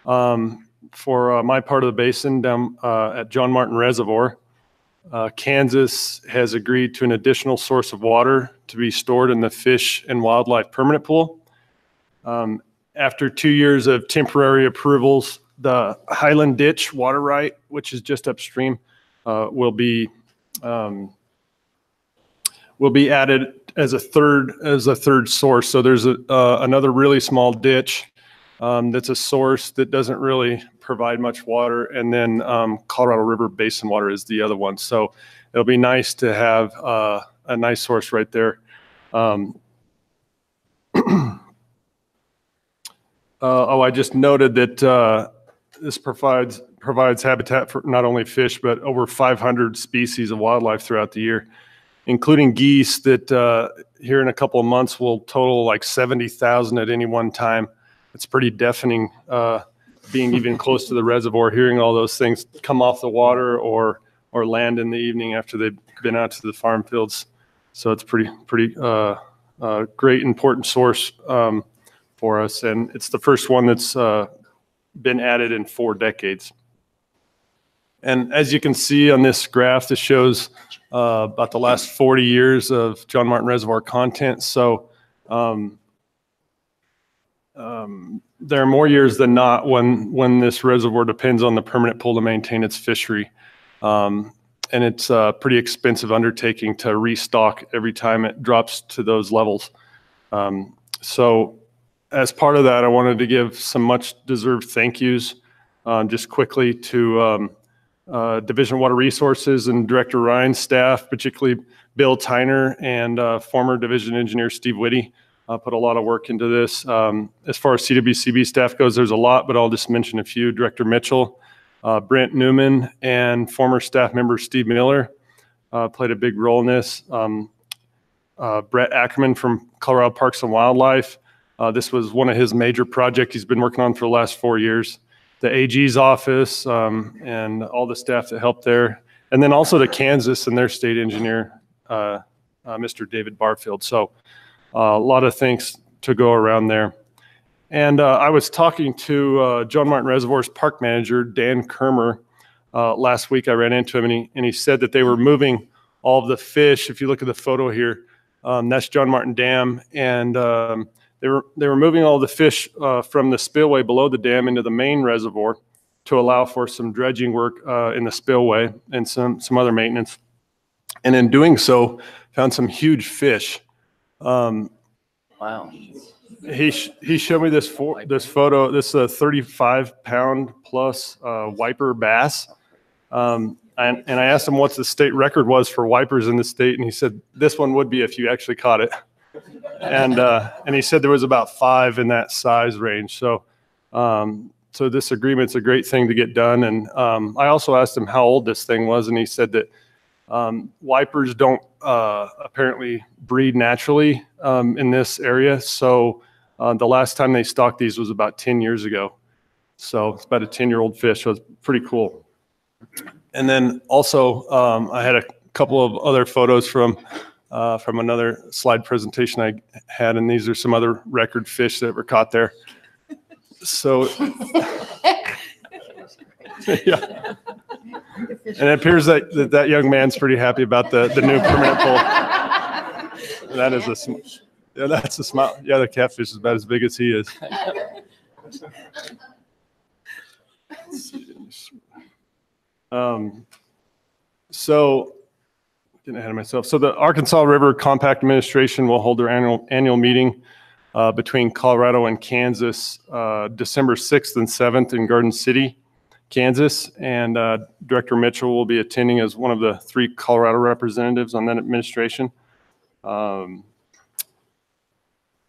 for my part of the basin down at John Martin Reservoir. Kansas has agreed to an additional source of water to be stored in the Fish and Wildlife Permanent Pool. After 2 years of temporary approvals, the Highland Ditch water right, which is just upstream, will be added as a third source. So there's another really small ditch that's a source that doesn't really provide much water, and then Colorado River Basin water is the other one. So it'll be nice to have a nice source right there. I just noted that this provides provides habitat for not only fish, but over 500 species of wildlife throughout the year, including geese that here in a couple of months will total like 70,000 at any one time. It's pretty deafening being even close to the reservoir, hearing all those things come off the water or land in the evening after they've been out to the farm fields. So it's pretty great, important source for us. And it's the first one that's been added in 4 decades. And as you can see on this graph, this shows about the last 40 years of John Martin Reservoir content. So there are more years than not when this reservoir depends on the permanent pool to maintain its fishery. And it's a pretty expensive undertaking to restock every time it drops to those levels. So as part of that, I wanted to give some much deserved thank yous just quickly to Division of Water Resources and Director Ryan's staff, particularly Bill Tyner and former Division Engineer Steve Whitty. Put a lot of work into this. As far as CWCB staff goes, there's a lot, but I'll just mention a few. Director Mitchell, Brent Newman, and former staff member Steve Miller played a big role in this. Brett Ackerman from Colorado Parks and Wildlife. This was one of his major projects he's been working on for the last 4 years. The AG's office and all the staff that helped there. And then also to Kansas and their state engineer, Mr. David Barfield. So a lot of things to go around there. And I was talking to John Martin Reservoir's park manager, Dan Kermer, last week. I ran into him and he said that they were moving all of the fish. If you look at the photo here, that's John Martin Dam. And they were moving all the fish from the spillway below the dam into the main reservoir to allow for some dredging work in the spillway and some other maintenance. And in doing so, found some huge fish. Wow. He showed me this photo. This is a 35-pound plus wiper bass. And I asked him what the state record was for wipers in the state, and he said this one would be if you actually caught it. And he said there was about 5 in that size range. So so this agreement's a great thing to get done. And I also asked him how old this thing was, and he said that wipers don't apparently breed naturally in this area. So the last time they stocked these was about 10 years ago. So it's about a 10-year-old fish. So it's pretty cool. And then also I had a couple of other photos from another slide presentation I had, and these are some other record fish that were caught there. So yeah. And it appears that young man's pretty happy about the new permanent pool. And that is that's a smile. Yeah, the catfish is about as big as he is. So getting ahead of myself. So the Arkansas River Compact Administration will hold their annual meeting between Colorado and Kansas December 6th and 7th in Garden City, Kansas. And Director Mitchell will be attending as one of the 3 Colorado representatives on that administration.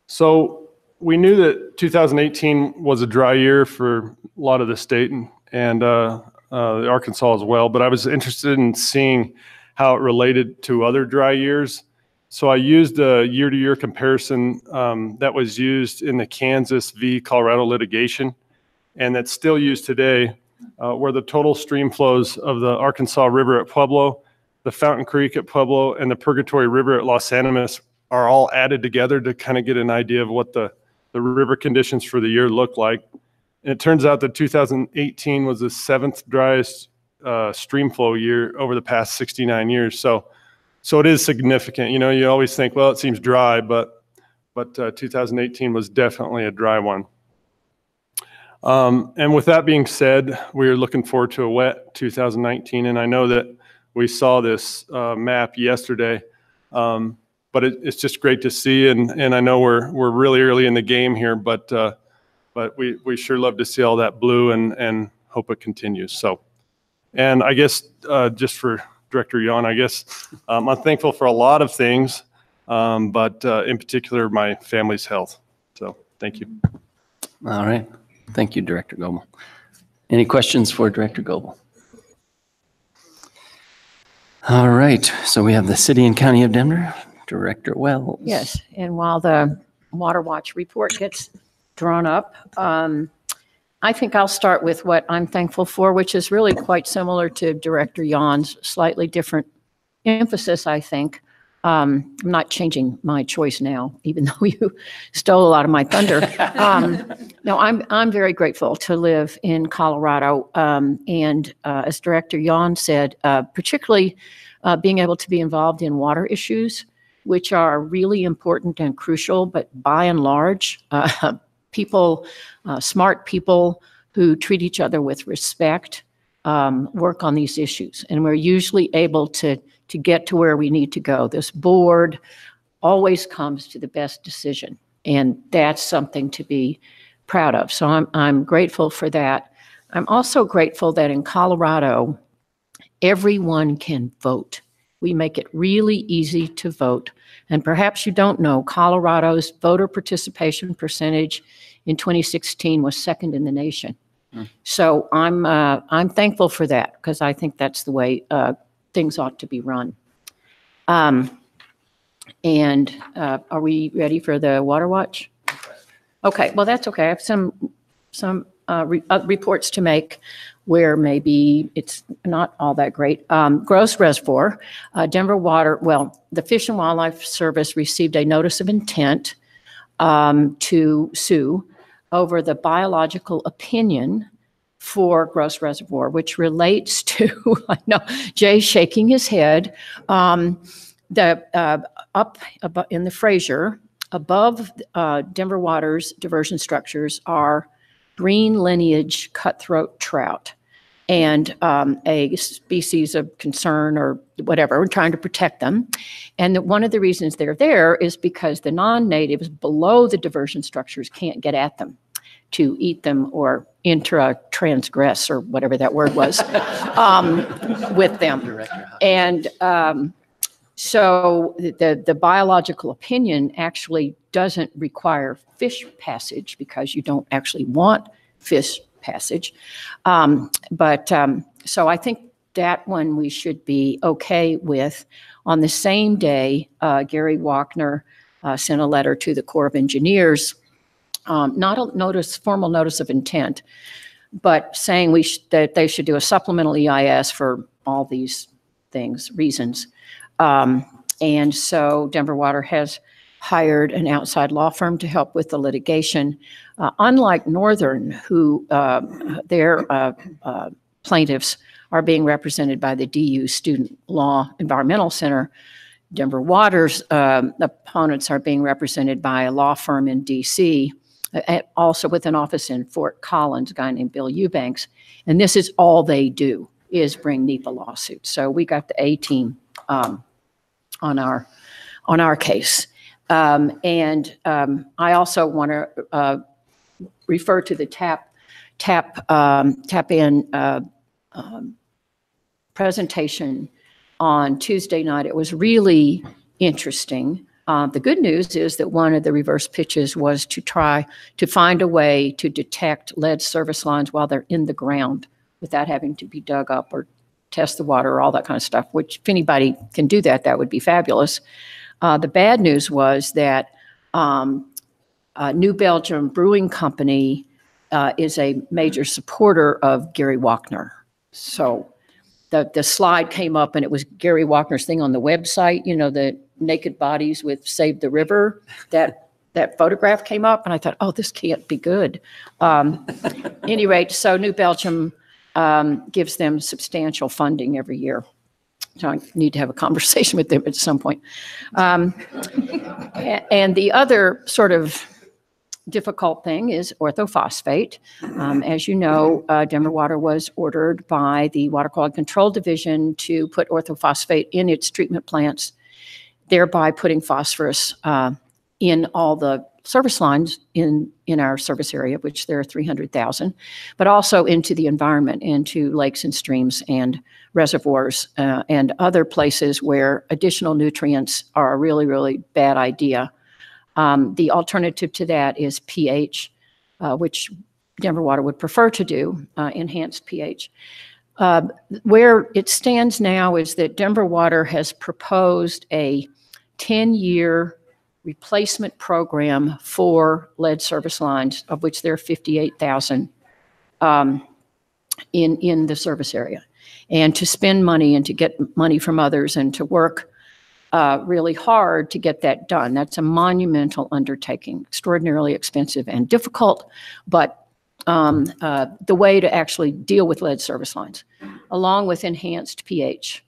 So we knew that 2018 was a dry year for a lot of the state and Arkansas as well, but I was interested in seeing how it related to other dry years. So I used a year-to-year comparison that was used in the Kansas v. Colorado litigation, and that's still used today, where the total stream flows of the Arkansas River at Pueblo, the Fountain Creek at Pueblo, and the Purgatory River at Los Animas are all added together to kind of get an idea of what the river conditions for the year look like. And it turns out that 2018 was the 7th driest stream flow year over the past 69 years. So it is significant. You know, you always think, well, it seems dry, but 2018 was definitely a dry one. And with that being said, we are looking forward to a wet 2019. And I know that we saw this map yesterday, but it's just great to see. And I know we're really early in the game here, but we sure love to see all that blue and hope it continues. So, and I guess just for Director Yon, I guess I'm thankful for a lot of things, but in particular, my family's health. So thank you. All right. Thank you, Director Gomel. Any questions for Director Goebel? All right, so we have the City and County of Denver, Director Wells. Yes, and while the Water Watch report gets drawn up, I think I'll start with what I'm thankful for, which is really quite similar to Director Yan's slightly different emphasis, I think. I'm not changing my choice now, even though you stole a lot of my thunder. No, I'm very grateful to live in Colorado, and as Director Yan said, particularly being able to be involved in water issues, which are really important and crucial, but by and large, people, smart people who treat each other with respect, work on these issues, and we're usually able to get to where we need to go. This board always comes to the best decision, and that's something to be proud of. So I'm grateful for that. I'm also grateful that in Colorado, everyone can vote. We make it really easy to vote. And perhaps you don't know, Colorado's voter participation percentage in 2016 was second in the nation. So I'm thankful for that, because I think that's the way things ought to be run. Are we ready for the Water Watch? Okay, well, that's okay. I have some reports to make where maybe it's not all that great. Gross Reservoir, Denver Water, well, the Fish and Wildlife Service received a notice of intent to sue over the biological opinion for Gross Reservoir, which relates to, I know Jay's shaking his head, up in the Fraser, above Denver Water's diversion structures are green lineage cutthroat trout, and a species of concern or whatever. We're trying to protect them. And one of the reasons they're there is because the non-natives below the diversion structures can't get at them to eat them or intra-transgress, or whatever that word was, with them. And so the biological opinion actually doesn't require fish passage, because you don't actually want fish passage. So I think that one we should be okay with. On the same day, Gary Wachner sent a letter to the Corps of Engineers, not a formal notice of intent, but saying that they should do a supplemental EIS for all these reasons. And so Denver Water has hired an outside law firm to help with the litigation. Unlike Northern, who their plaintiffs are being represented by the DU Student Law Environmental Center, Denver Water's opponents are being represented by a law firm in DC, also with an office in Fort Collins, a guy named Bill Eubanks. And this is all they do, is bring NEPA lawsuits. So we got the A team on our case. I also want to refer to the tap in presentation on Tuesday night. It was really interesting. The good news is that one of the reverse pitches was to try to find a way to detect lead service lines while they're in the ground without having to be dug up or test the water or all that kind of stuff, which if anybody can do that, that would be fabulous. The bad news was that New Belgium Brewing Company is a major supporter of Gary Wachner. So the slide came up and it was Gary Wachner's thing on the website, you know, the naked bodies with Save the River, that photograph came up and I thought, oh, this can't be good. At any rate, so New Belgium gives them substantial funding every year. So I need to have a conversation with them at some point. And the other sort of difficult thing is orthophosphate. As you know, Denver Water was ordered by the Water Quality Control Division to put orthophosphate in its treatment plants, thereby putting phosphorus in all the service lines in our service area, which there are 300,000, but also into the environment, into lakes and streams and reservoirs and other places where additional nutrients are a really, really bad idea. The alternative to that is pH, which Denver Water would prefer to do, enhanced pH. Where it stands now is that Denver Water has proposed a 10-year replacement program for lead service lines, of which there are 58,000 in the service area. And to spend money and to get money from others and to work really hard to get that done. That's a monumental undertaking, extraordinarily expensive and difficult, but the way to actually deal with lead service lines, along with enhanced pH.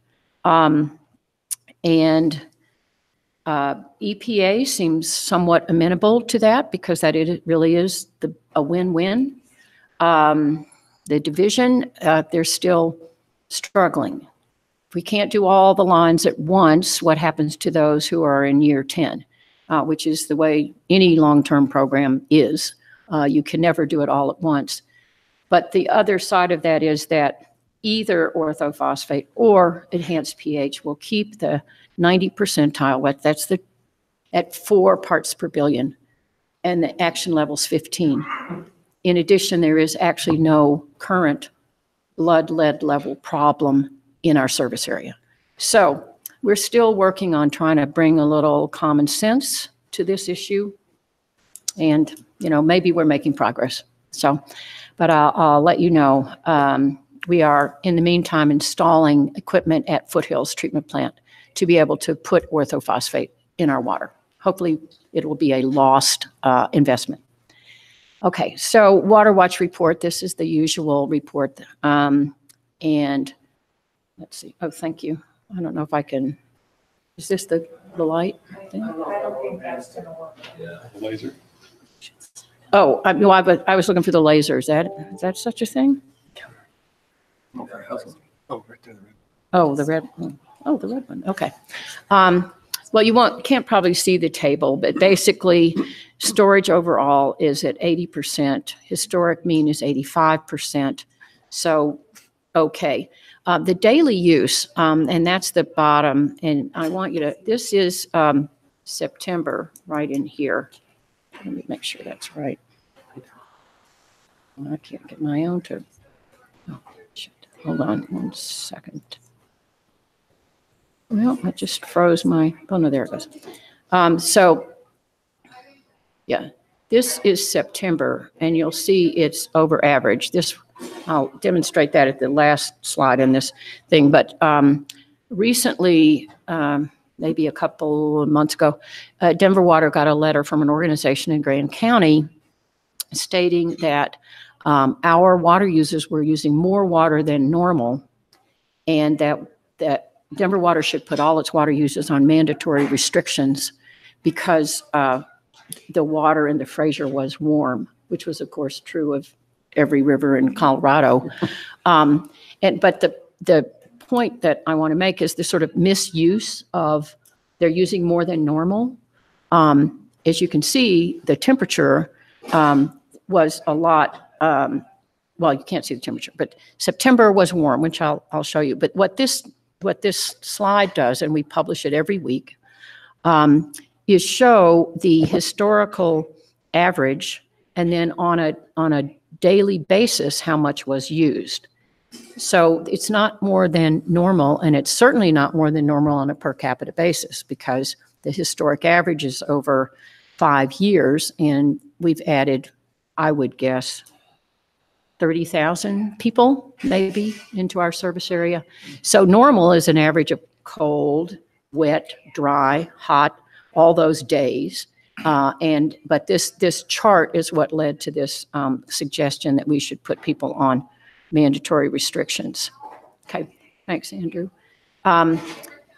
EPA seems somewhat amenable to that because that it really is a win-win. The division, they're still struggling. If we can't do all the lines at once, what happens to those who are in year 10, which is the way any long-term program is. You can never do it all at once. But the other side of that is that either orthophosphate or enhanced pH will keep the 90 percentile, that's at 4 parts per billion, and the action level's 15. In addition, there is actually no current blood lead level problem in our service area. So we're still working on trying to bring a little common sense to this issue. And, maybe we're making progress. So, but I'll let you know. We are, in the meantime, installing equipment at Foothills Treatment Plant to be able to put orthophosphate in our water. Hopefully, it will be a lost investment. Okay, so Water Watch report. This is the usual report. And let's see. Oh, thank you. I don't know if I can. Is this the light thing? Laser. Oh, I was looking for the laser. Is that such a thing? Oh, right there. Oh, the red one. Oh, the red one. Okay. Well, you can't probably see the table, but basically storage overall is at 80%. Historic mean is 85%. So, okay. The daily use, and that's the bottom, and I want you to, this is September right in here. Let me make sure that's right. I can't get my own to, oh, shit. Hold on 1 second. Well, I just froze my, oh no, there it goes. So, yeah, this is September, and you'll see it's over average. I'll demonstrate that at the last slide in this thing, but recently, maybe a couple of months ago, Denver Water got a letter from an organization in Grand County stating that our water users were using more water than normal, and that Denver Water should put all its water users on mandatory restrictions because the water in the Fraser was warm, which was, of course, true of every river in Colorado. But the point that I want to make is the sort of misuse of they're using more than normal. As you can see, the temperature was a lot. Well, you can't see the temperature, but September was warm, which I'll show you. But what this slide does, and we publish it every week, is show the historical average, and then on a daily basis how much was used. So it's not more than normal, and it's certainly not more than normal on a per capita basis because the historic average is over 5 years, and we've added, I would guess, 30,000 people maybe into our service area. So normal is an average of cold, wet, dry, hot, all those days. But this chart is what led to this suggestion that we should put people on mandatory restrictions. Okay, thanks, Andrew.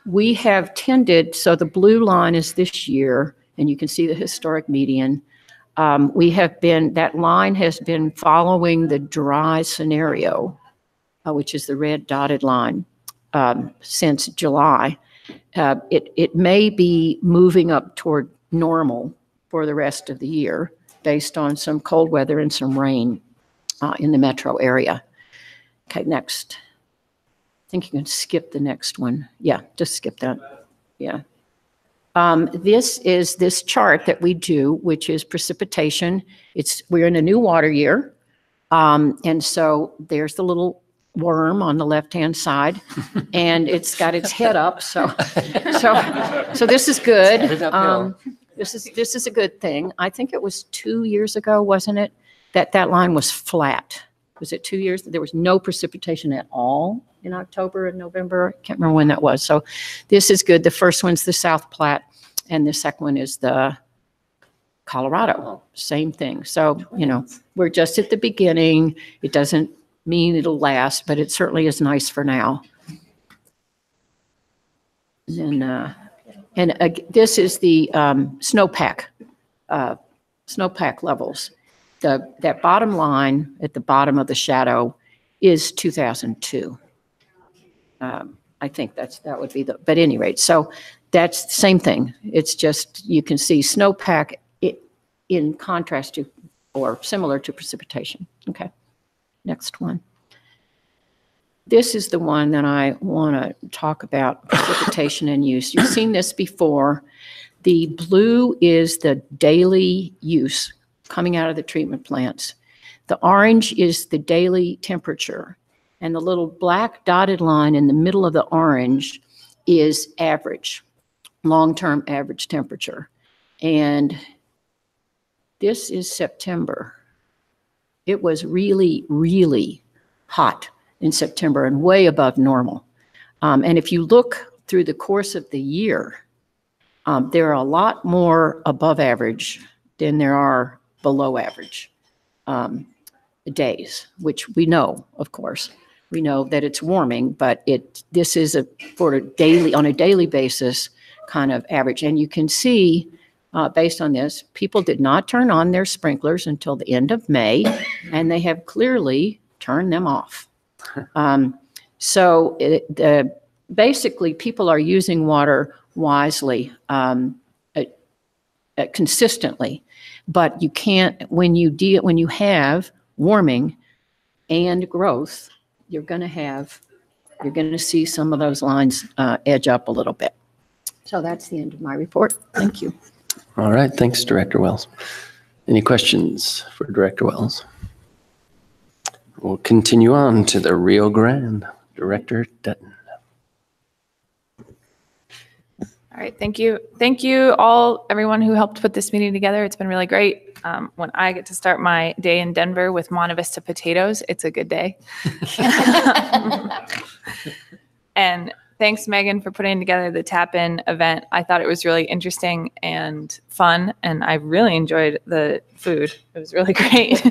We have tended, so the blue line is this year, and you can see the historic median. That line has been following the dry scenario, which is the red dotted line, since July. It may be moving up toward normal for the rest of the year based on some cold weather and some rain in the metro area. Okay, next. I think you can skip the next one. Yeah, just skip that. Yeah. This is this chart that we do, which is precipitation. We're in a new water year. And so there's the little worm on the left-hand side, and it's got its head up. So this is good. This is a good thing. I think it was 2 years ago, wasn't it, that line was flat? Was it 2 years? There was no precipitation at all in October and November. I can't remember when that was. So this is good. The first one's the South Platte, and the second one is the Colorado. Same thing. So, we're just at the beginning. It doesn't mean it'll last, but it certainly is nice for now. And this is the snowpack levels. That bottom line at the bottom of the shadow is 2002. I think that would be but at any rate, so that's the same thing. It's just, you can see snowpack in contrast to, or similar to precipitation. Okay, next one. This is the one that I want to talk about, precipitation and use. You've seen this before. The blue is the daily use coming out of the treatment plants. The orange is the daily temperature. And the little black dotted line in the middle of the orange is average, long-term average temperature. And this is September. It was really, really hot in September and way above normal. And if you look through the course of the year, there are a lot more above average than there are below average days, which we know, of course. We know that it's warming, but this is on a daily basis kind of average. And you can see, based on this, people did not turn on their sprinklers until the end of May, and they have clearly turned them off. So basically, people are using water wisely, consistently, but you can't, when you have warming and growth, you're going to see some of those lines edge up a little bit. So that's the end of my report. Thank you. All right. Thanks, Director Wells. Any questions for Director Wells? We'll continue on to the Rio Grande. Director Dutton. All right, thank you. Thank you all, everyone who helped put this meeting together. It's been really great. When I get to start my day in Denver with Monte Vista potatoes, it's a good day. And thanks, Megan, for putting together the tap-in event. I thought it was really interesting and fun, and I really enjoyed the food. It was really great.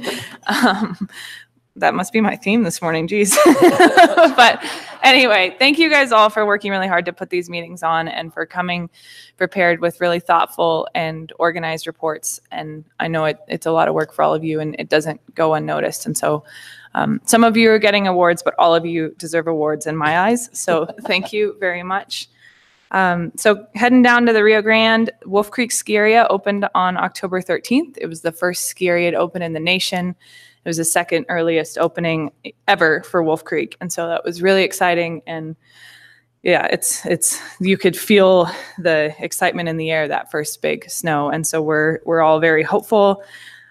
That must be my theme this morning, geez. But anyway, thank you guys all for working really hard to put these meetings on and for coming prepared with really thoughtful and organized reports. And I know it's a lot of work for all of you, and it doesn't go unnoticed. And so some of you are getting awards, but all of you deserve awards in my eyes. So thank you very much. So heading down to the Rio Grande, Wolf Creek Ski Area opened on October 13th. It was the first ski area to open in the nation. It was the second earliest opening ever for Wolf Creek. And so that was really exciting. And yeah, you could feel the excitement in the air, that first big snow. And so we're all very hopeful.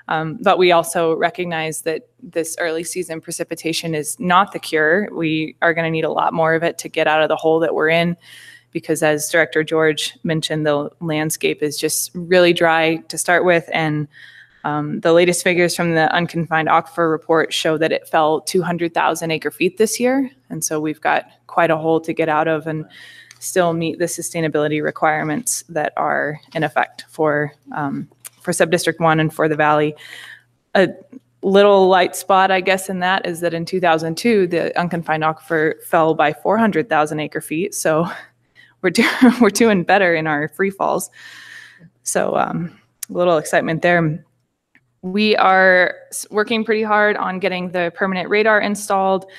But we also recognize that this early season precipitation is not the cure. We are going to need a lot more of it to get out of the hole that we're in, because as Director George mentioned, the landscape is just really dry to start with. And the latest figures from the Unconfined Aquifer report show that it fell 200,000 acre feet this year. And so we've got quite a hole to get out of and still meet the sustainability requirements that are in effect for Subdistrict 1 and for the Valley. A little light spot, I guess, in that is that in 2002, the Unconfined Aquifer fell by 400,000 acre feet. So we're doing better in our free falls. So a little excitement there. We are working pretty hard on getting the permanent radar installed.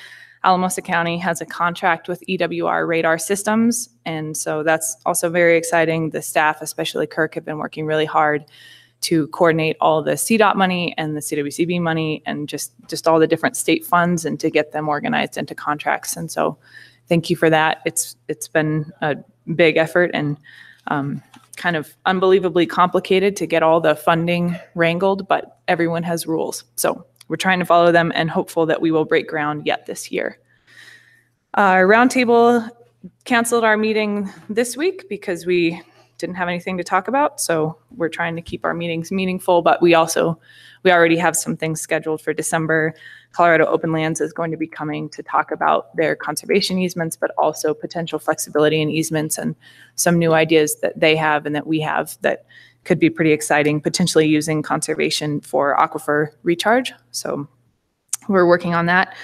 Alamosa County has a contract with EWR Radar Systems, and so that's also very exciting. The staff, especially Kirk, have been working really hard to coordinate all the CDOT money and the CWCB money and just all the different state funds and to get them organized into contracts. And so thank you for that. It's been a big effort and kind of unbelievably complicated to get all the funding wrangled, but everyone has rules. So we're trying to follow them and hopeful that we will break ground yet this year. Our roundtable canceled our meeting this week because we didn't have anything to talk about. So we're trying to keep our meetings meaningful, but we already have some things scheduled for December. Colorado Open Lands is going to be coming to talk about their conservation easements, but also potential flexibility in easements and some new ideas that they have and that we have that could be pretty exciting, potentially using conservation for aquifer recharge. So we're working on that.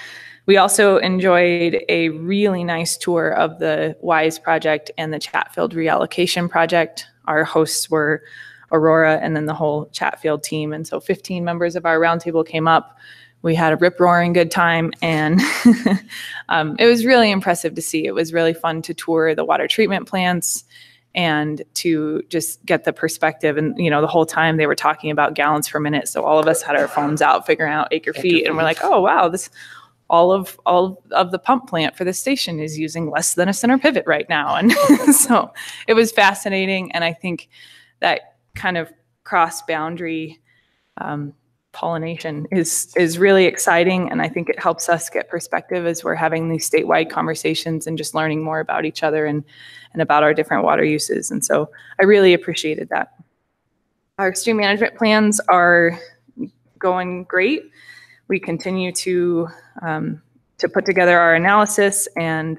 We also enjoyed a really nice tour of the WISE project and the Chatfield reallocation project. Our hosts were Aurora and then the whole Chatfield team. And so 15 members of our roundtable came up. We had a rip-roaring good time, and it was really impressive to see. It was really fun to tour the water treatment plants and to just get the perspective. And, you know, the whole time they were talking about gallons per minute. So all of us had our phones out figuring out acre feet, and we're like, oh, wow, all of the pump plant for the station is using less than a center pivot right now. And so it was fascinating. And I think that kind of cross-boundary pollination is really exciting. And I think it helps us get perspective as we're having these statewide conversations and just learning more about each other and about our different water uses. And so I really appreciated that. Our stream management plans are going great. We continue to put together our analysis and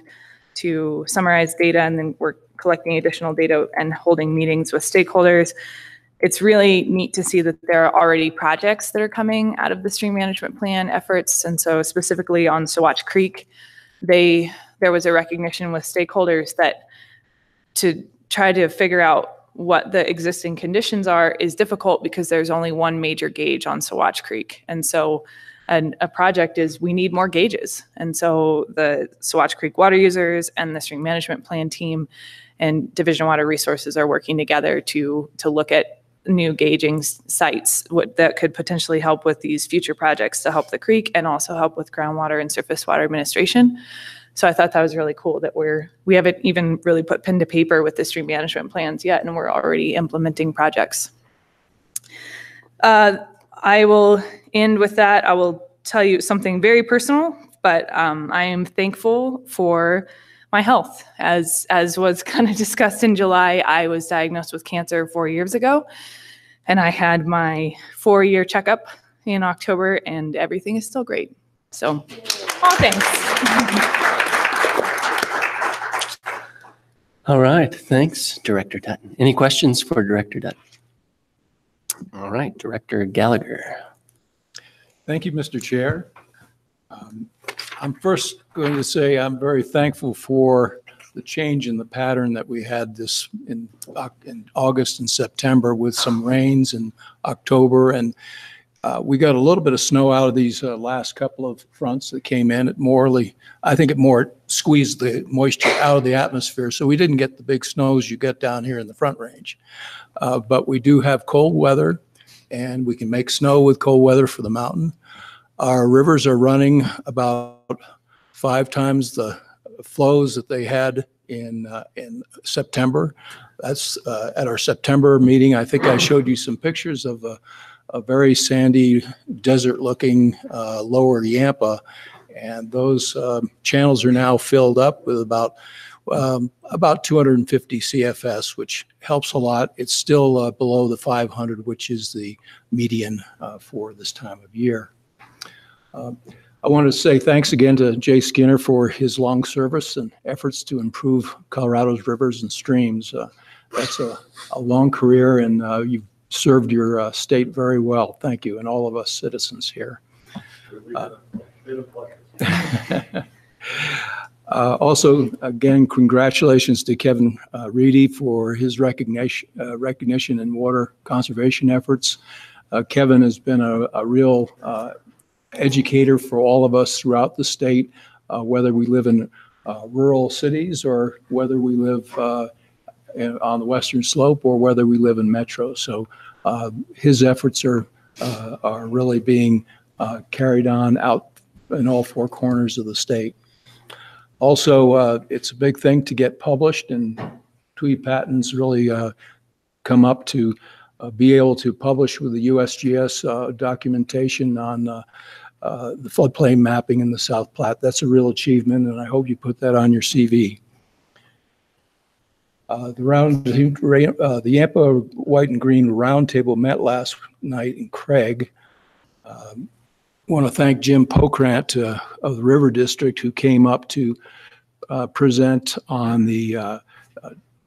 to summarize data, and then we're collecting additional data and holding meetings with stakeholders. It's really neat to see that there are already projects that are coming out of the stream management plan efforts. And so specifically on Saguache Creek, there was a recognition with stakeholders that to try to figure out what the existing conditions are is difficult because there's only one major gauge on Saguache Creek. And so a project is we need more gauges. And so the Saguache Creek water users and the stream management plan team and Division of Water Resources are working together to look at new gauging sites that could potentially help with these future projects to help the creek and also help with groundwater and surface water administration. So I thought that was really cool that we haven't even really put pen to paper with the stream management plans yet, and we're already implementing projects. I will end with that. I will tell you something very personal, but I am thankful for my health. As was kind of discussed in July, I was diagnosed with cancer 4 years ago, and I had my 4-year checkup in October, and everything is still great. So, thanks. All right, thanks, Director Dutton. Any questions for Director Dutton? All right, Director Gallagher. Thank you, Mr. Chair. I'm first going to say I'm very thankful for the change in the pattern that we had this in August and September with some rains in October. And we got a little bit of snow out of these last couple of fronts that came in. I think it more squeezed the moisture out of the atmosphere. So we didn't get the big snows you get down here in the Front Range. But we do have cold weather, and we can make snow with cold weather for the mountain. Our rivers are running about 5 times the flows that they had in September. That's at our September meeting. I think I showed you some pictures of a very sandy, desert-looking lower Yampa, and those channels are now filled up with about 250 CFS, which helps a lot. It's still below the 500, which is the median for this time of year. I want to say thanks again to Jay Skinner for his long service and efforts to improve Colorado's rivers and streams. That's a long career, and you've served your state very well. Thank you, and all of us citizens here. Also, again, congratulations to Kevin Reedy for his recognition in water conservation efforts. Kevin has been a real educator for all of us throughout the state, whether we live in rural cities or whether we live on the western slope or whether we live in metro. So his efforts are really being carried on out in all 4 corners of the state. Also, it's a big thing to get published, and TWE patents really come up to be able to publish with the USGS documentation on the floodplain mapping in the South Platte. That's a real achievement, and I hope you put that on your CV. The Yampa White and Green Roundtable met last night in Craig. Want to thank Jim Pokrant of the River District, who came up to present on the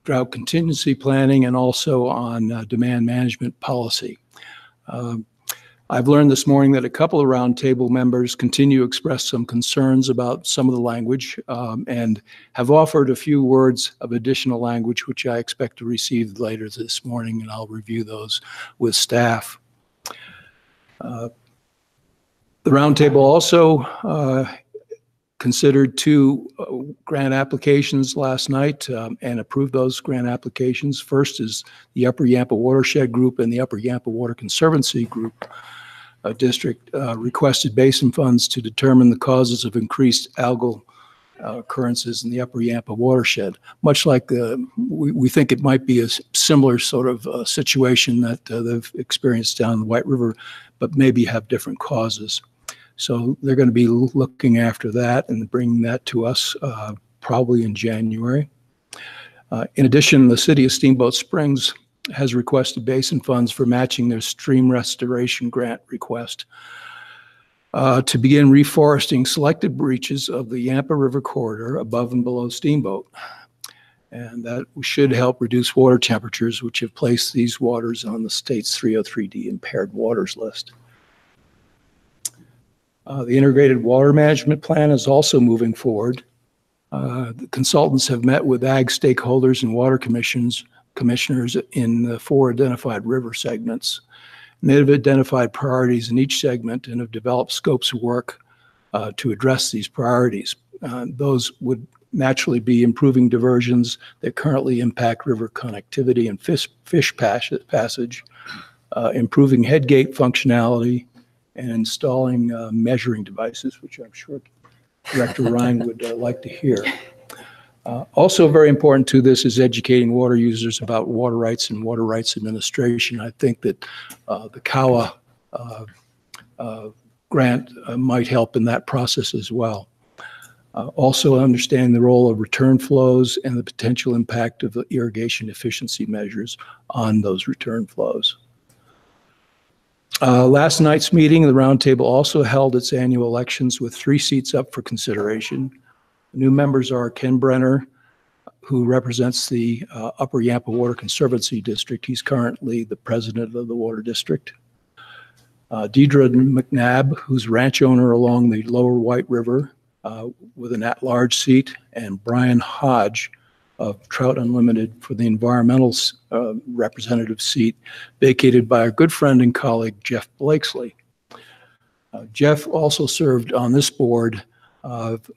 drought contingency planning and also on demand management policy. I've learned this morning that a couple of roundtable members continue to express some concerns about some of the language and have offered a few words of additional language, which I expect to receive later this morning, and I'll review those with staff. The roundtable also considered two grant applications last night and approved those grant applications. First is the Upper Yampa Watershed Group and the Upper Yampa Water Conservancy Group district requested basin funds to determine the causes of increased algal occurrences in the Upper Yampa watershed. Much like we think it might be a similar sort of situation that they've experienced down the White River, but maybe have different causes. So they're going to be looking after that and bringing that to us probably in January. In addition, the City of Steamboat Springs has requested basin funds for matching their stream restoration grant request to begin reforesting selected breaches of the Yampa River corridor above and below Steamboat. And that should help reduce water temperatures, which have placed these waters on the state's 303D impaired waters list. The Integrated Water Management Plan is also moving forward. The consultants have met with ag stakeholders and water commissioners in the 4 identified river segments. And they've identified priorities in each segment and have developed scopes of work to address these priorities. Those would naturally be improving diversions that currently impact river connectivity and fish passage, improving headgate functionality, and installing measuring devices, which I'm sure Director Ryan would like to hear. Also very important to this is educating water users about water rights and water rights administration. I think that the CAWA grant might help in that process as well. Also understanding the role of return flows and the potential impact of the irrigation efficiency measures on those return flows. Last night's meeting, the roundtable also held its annual elections with 3 seats up for consideration. The new members are Ken Brenner, who represents the Upper Yampa Water Conservancy District. He's currently the president of the Water District. Deidre McNabb, who's ranch owner along the Lower White River with an at-large seat, and Brian Hodge of Trout Unlimited for the environmental representative seat, vacated by our good friend and colleague, Jeff Blakesley. Jeff also served on this board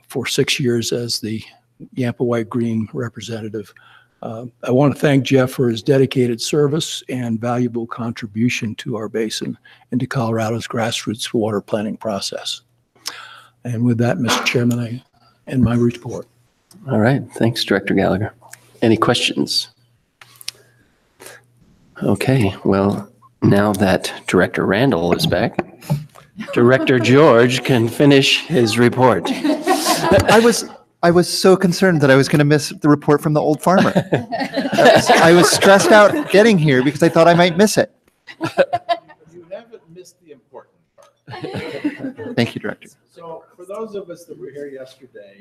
for 6 years as the Yampa White Green representative. I want to thank Jeff for his dedicated service and valuable contribution to our basin and to Colorado's grassroots water planning process. And with that, Mr. Chairman, I end my report. All right. Thanks, Director Gallagher. Any questions? Okay. Well, now that Director Randall is back, Director George can finish his report. I was so concerned that I was going to miss the report from the old farmer. I was stressed out getting here because I thought I might miss it. You haven't missed the important part. Thank you, Director. So for those of us that were here yesterday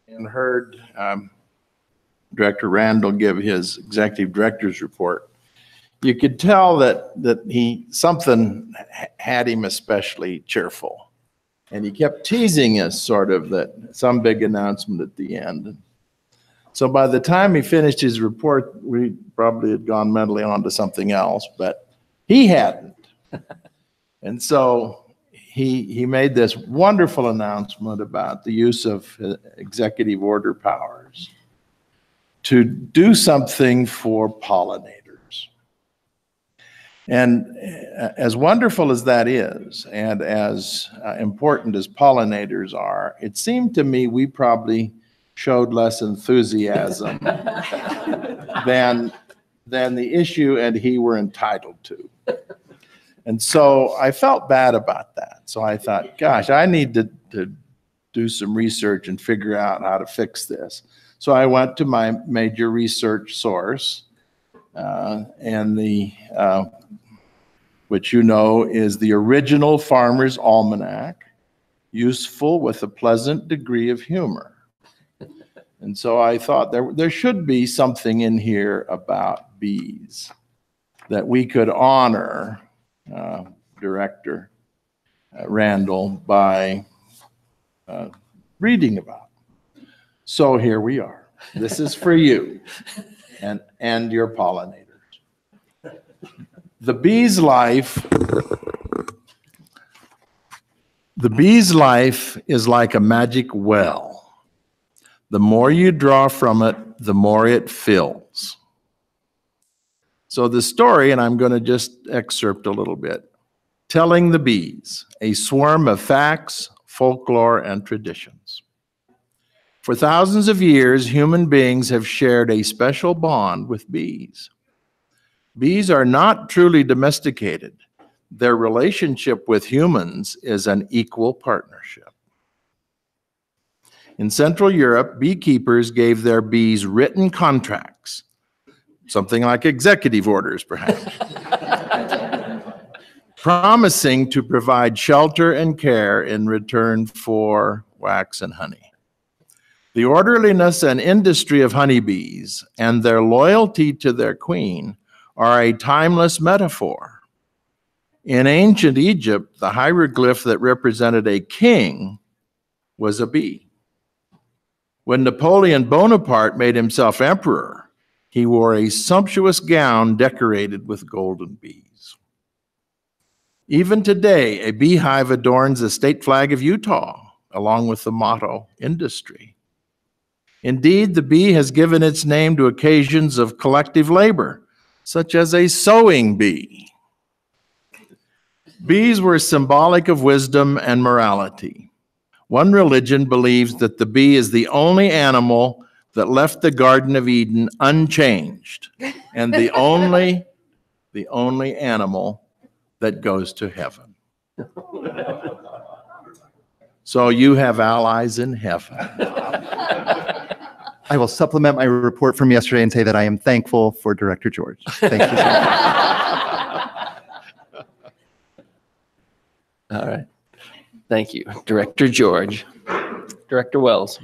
and heard Director Randall give his executive director's report, you could tell that something had him especially cheerful. And he kept teasing us sort of that some big announcement at the end. So by the time he finished his report, we probably had gone mentally on to something else, but he hadn't. And so he made this wonderful announcement about the use of executive order powers to do something for pollinators. And as wonderful as that is, and as important as pollinators are, it seemed to me we probably showed less enthusiasm than than the issue and he were entitled to. And so I felt bad about that. So I thought, gosh, I need to do some research and figure out how to fix this. So I went to my major research source, and which you know is the original Farmer's Almanac, useful with a pleasant degree of humor. And so I thought there should be something in here about bees that we could honor Director Randall by reading about. So here we are. This is for you and your pollinators. The bee's life is like a magic well. The more you draw from it, the more it fills. So the story, and I'm going to just excerpt a little bit. Telling the bees, a swarm of facts, folklore, and traditions. For thousands of years, human beings have shared a special bond with bees. Bees are not truly domesticated. Their relationship with humans is an equal partnership. In Central Europe, beekeepers gave their bees written contracts, something like executive orders, perhaps, promising to provide shelter and care in return for wax and honey. The orderliness and industry of honeybees and their loyalty to their queen are a timeless metaphor. In ancient Egypt, the hieroglyph that represented a king was a bee. When Napoleon Bonaparte made himself emperor, he wore a sumptuous gown decorated with golden bees. Even today, a beehive adorns the state flag of Utah, along with the motto, industry. Indeed, the bee has given its name to occasions of collective labor, such as a sewing bee. Bees were symbolic of wisdom and morality. One religion believes that the bee is the only animal that left the Garden of Eden unchanged, and the only animal that goes to heaven. So you have allies in heaven. I will supplement my report from yesterday and say that I am thankful for Director George. Thank you so much. All right. Thank you, Director George. Director Wells.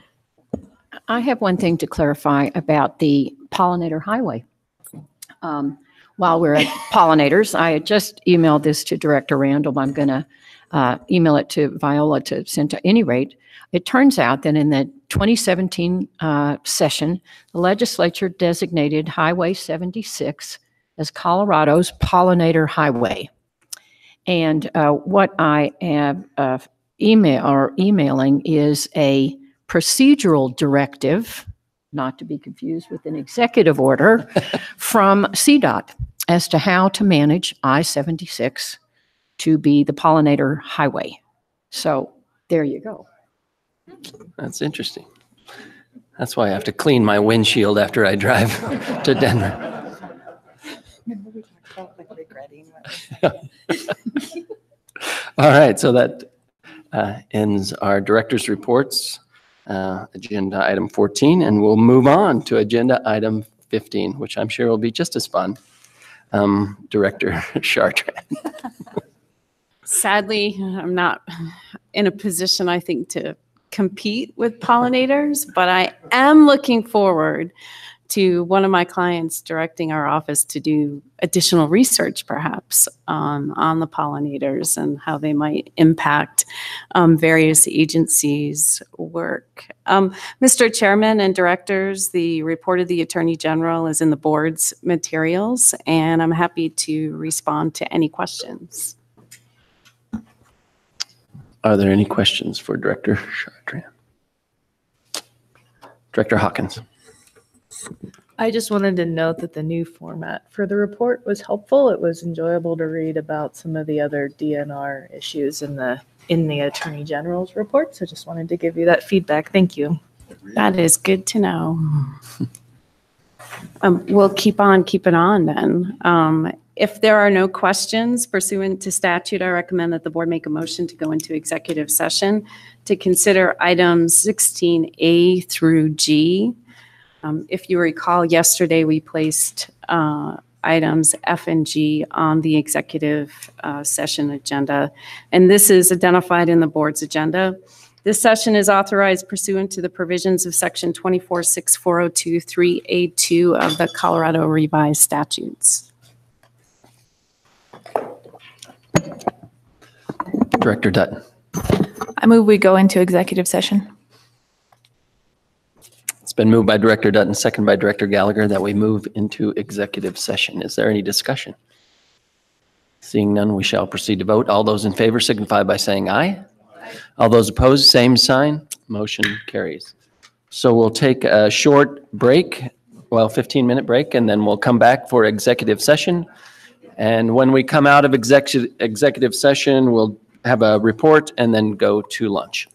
I have one thing to clarify about the pollinator highway. While we're at pollinators, I had just emailed this to Director Randall. I'm going to email it to Viola to send to any rate. It turns out that in the 2017 session, the legislature designated Highway 76 as Colorado's pollinator highway. And what I am emailing is a procedural directive, not to be confused with an executive order, from CDOT as to how to manage I-76 to be the pollinator highway. So there you go. That's interesting. That's why I have to clean my windshield after I drive to Denver. Remember we talked about like regretting. All right, so that ends our director's reports, agenda item 14, and we'll move on to agenda item 15, which I'm sure will be just as fun. Director Chartrand. Sadly, I'm not in a position, I think, to compete with pollinators, but I am looking forward to one of my clients directing our office to do additional research, perhaps, on the pollinators and how they might impact various agencies' work. Mr. Chairman and directors, the report of the Attorney General is in the board's materials, and I'm happy to respond to any questions. Are there any questions for Director Chartrand? Director Hawkins. I just wanted to note that the new format for the report was helpful. It was enjoyable to read about some of the other DNR issues in the Attorney General's report. So just wanted to give you that feedback. Thank you. That is good to know. We'll keep on keeping on then. If there are no questions pursuant to statute, I recommend that the board make a motion to go into executive session to consider items 16A through G. If you recall, yesterday we placed items F and G on the executive session agenda, and this is identified in the board's agenda. This session is authorized pursuant to the provisions of Section 24-6402-3A2 of the Colorado Revised Statutes. Director Dutton. I move we go into executive session. It's been moved by Director Dutton, second by Director Gallagher, that we move into executive session. Is there any discussion? Seeing none, we shall proceed to vote. All those in favor signify by saying aye. All those opposed, same sign. Motion carries. So we'll take a short break, 15-minute break, and then we'll come back for executive session. And when we come out of executive session, we'll have a report and then go to lunch.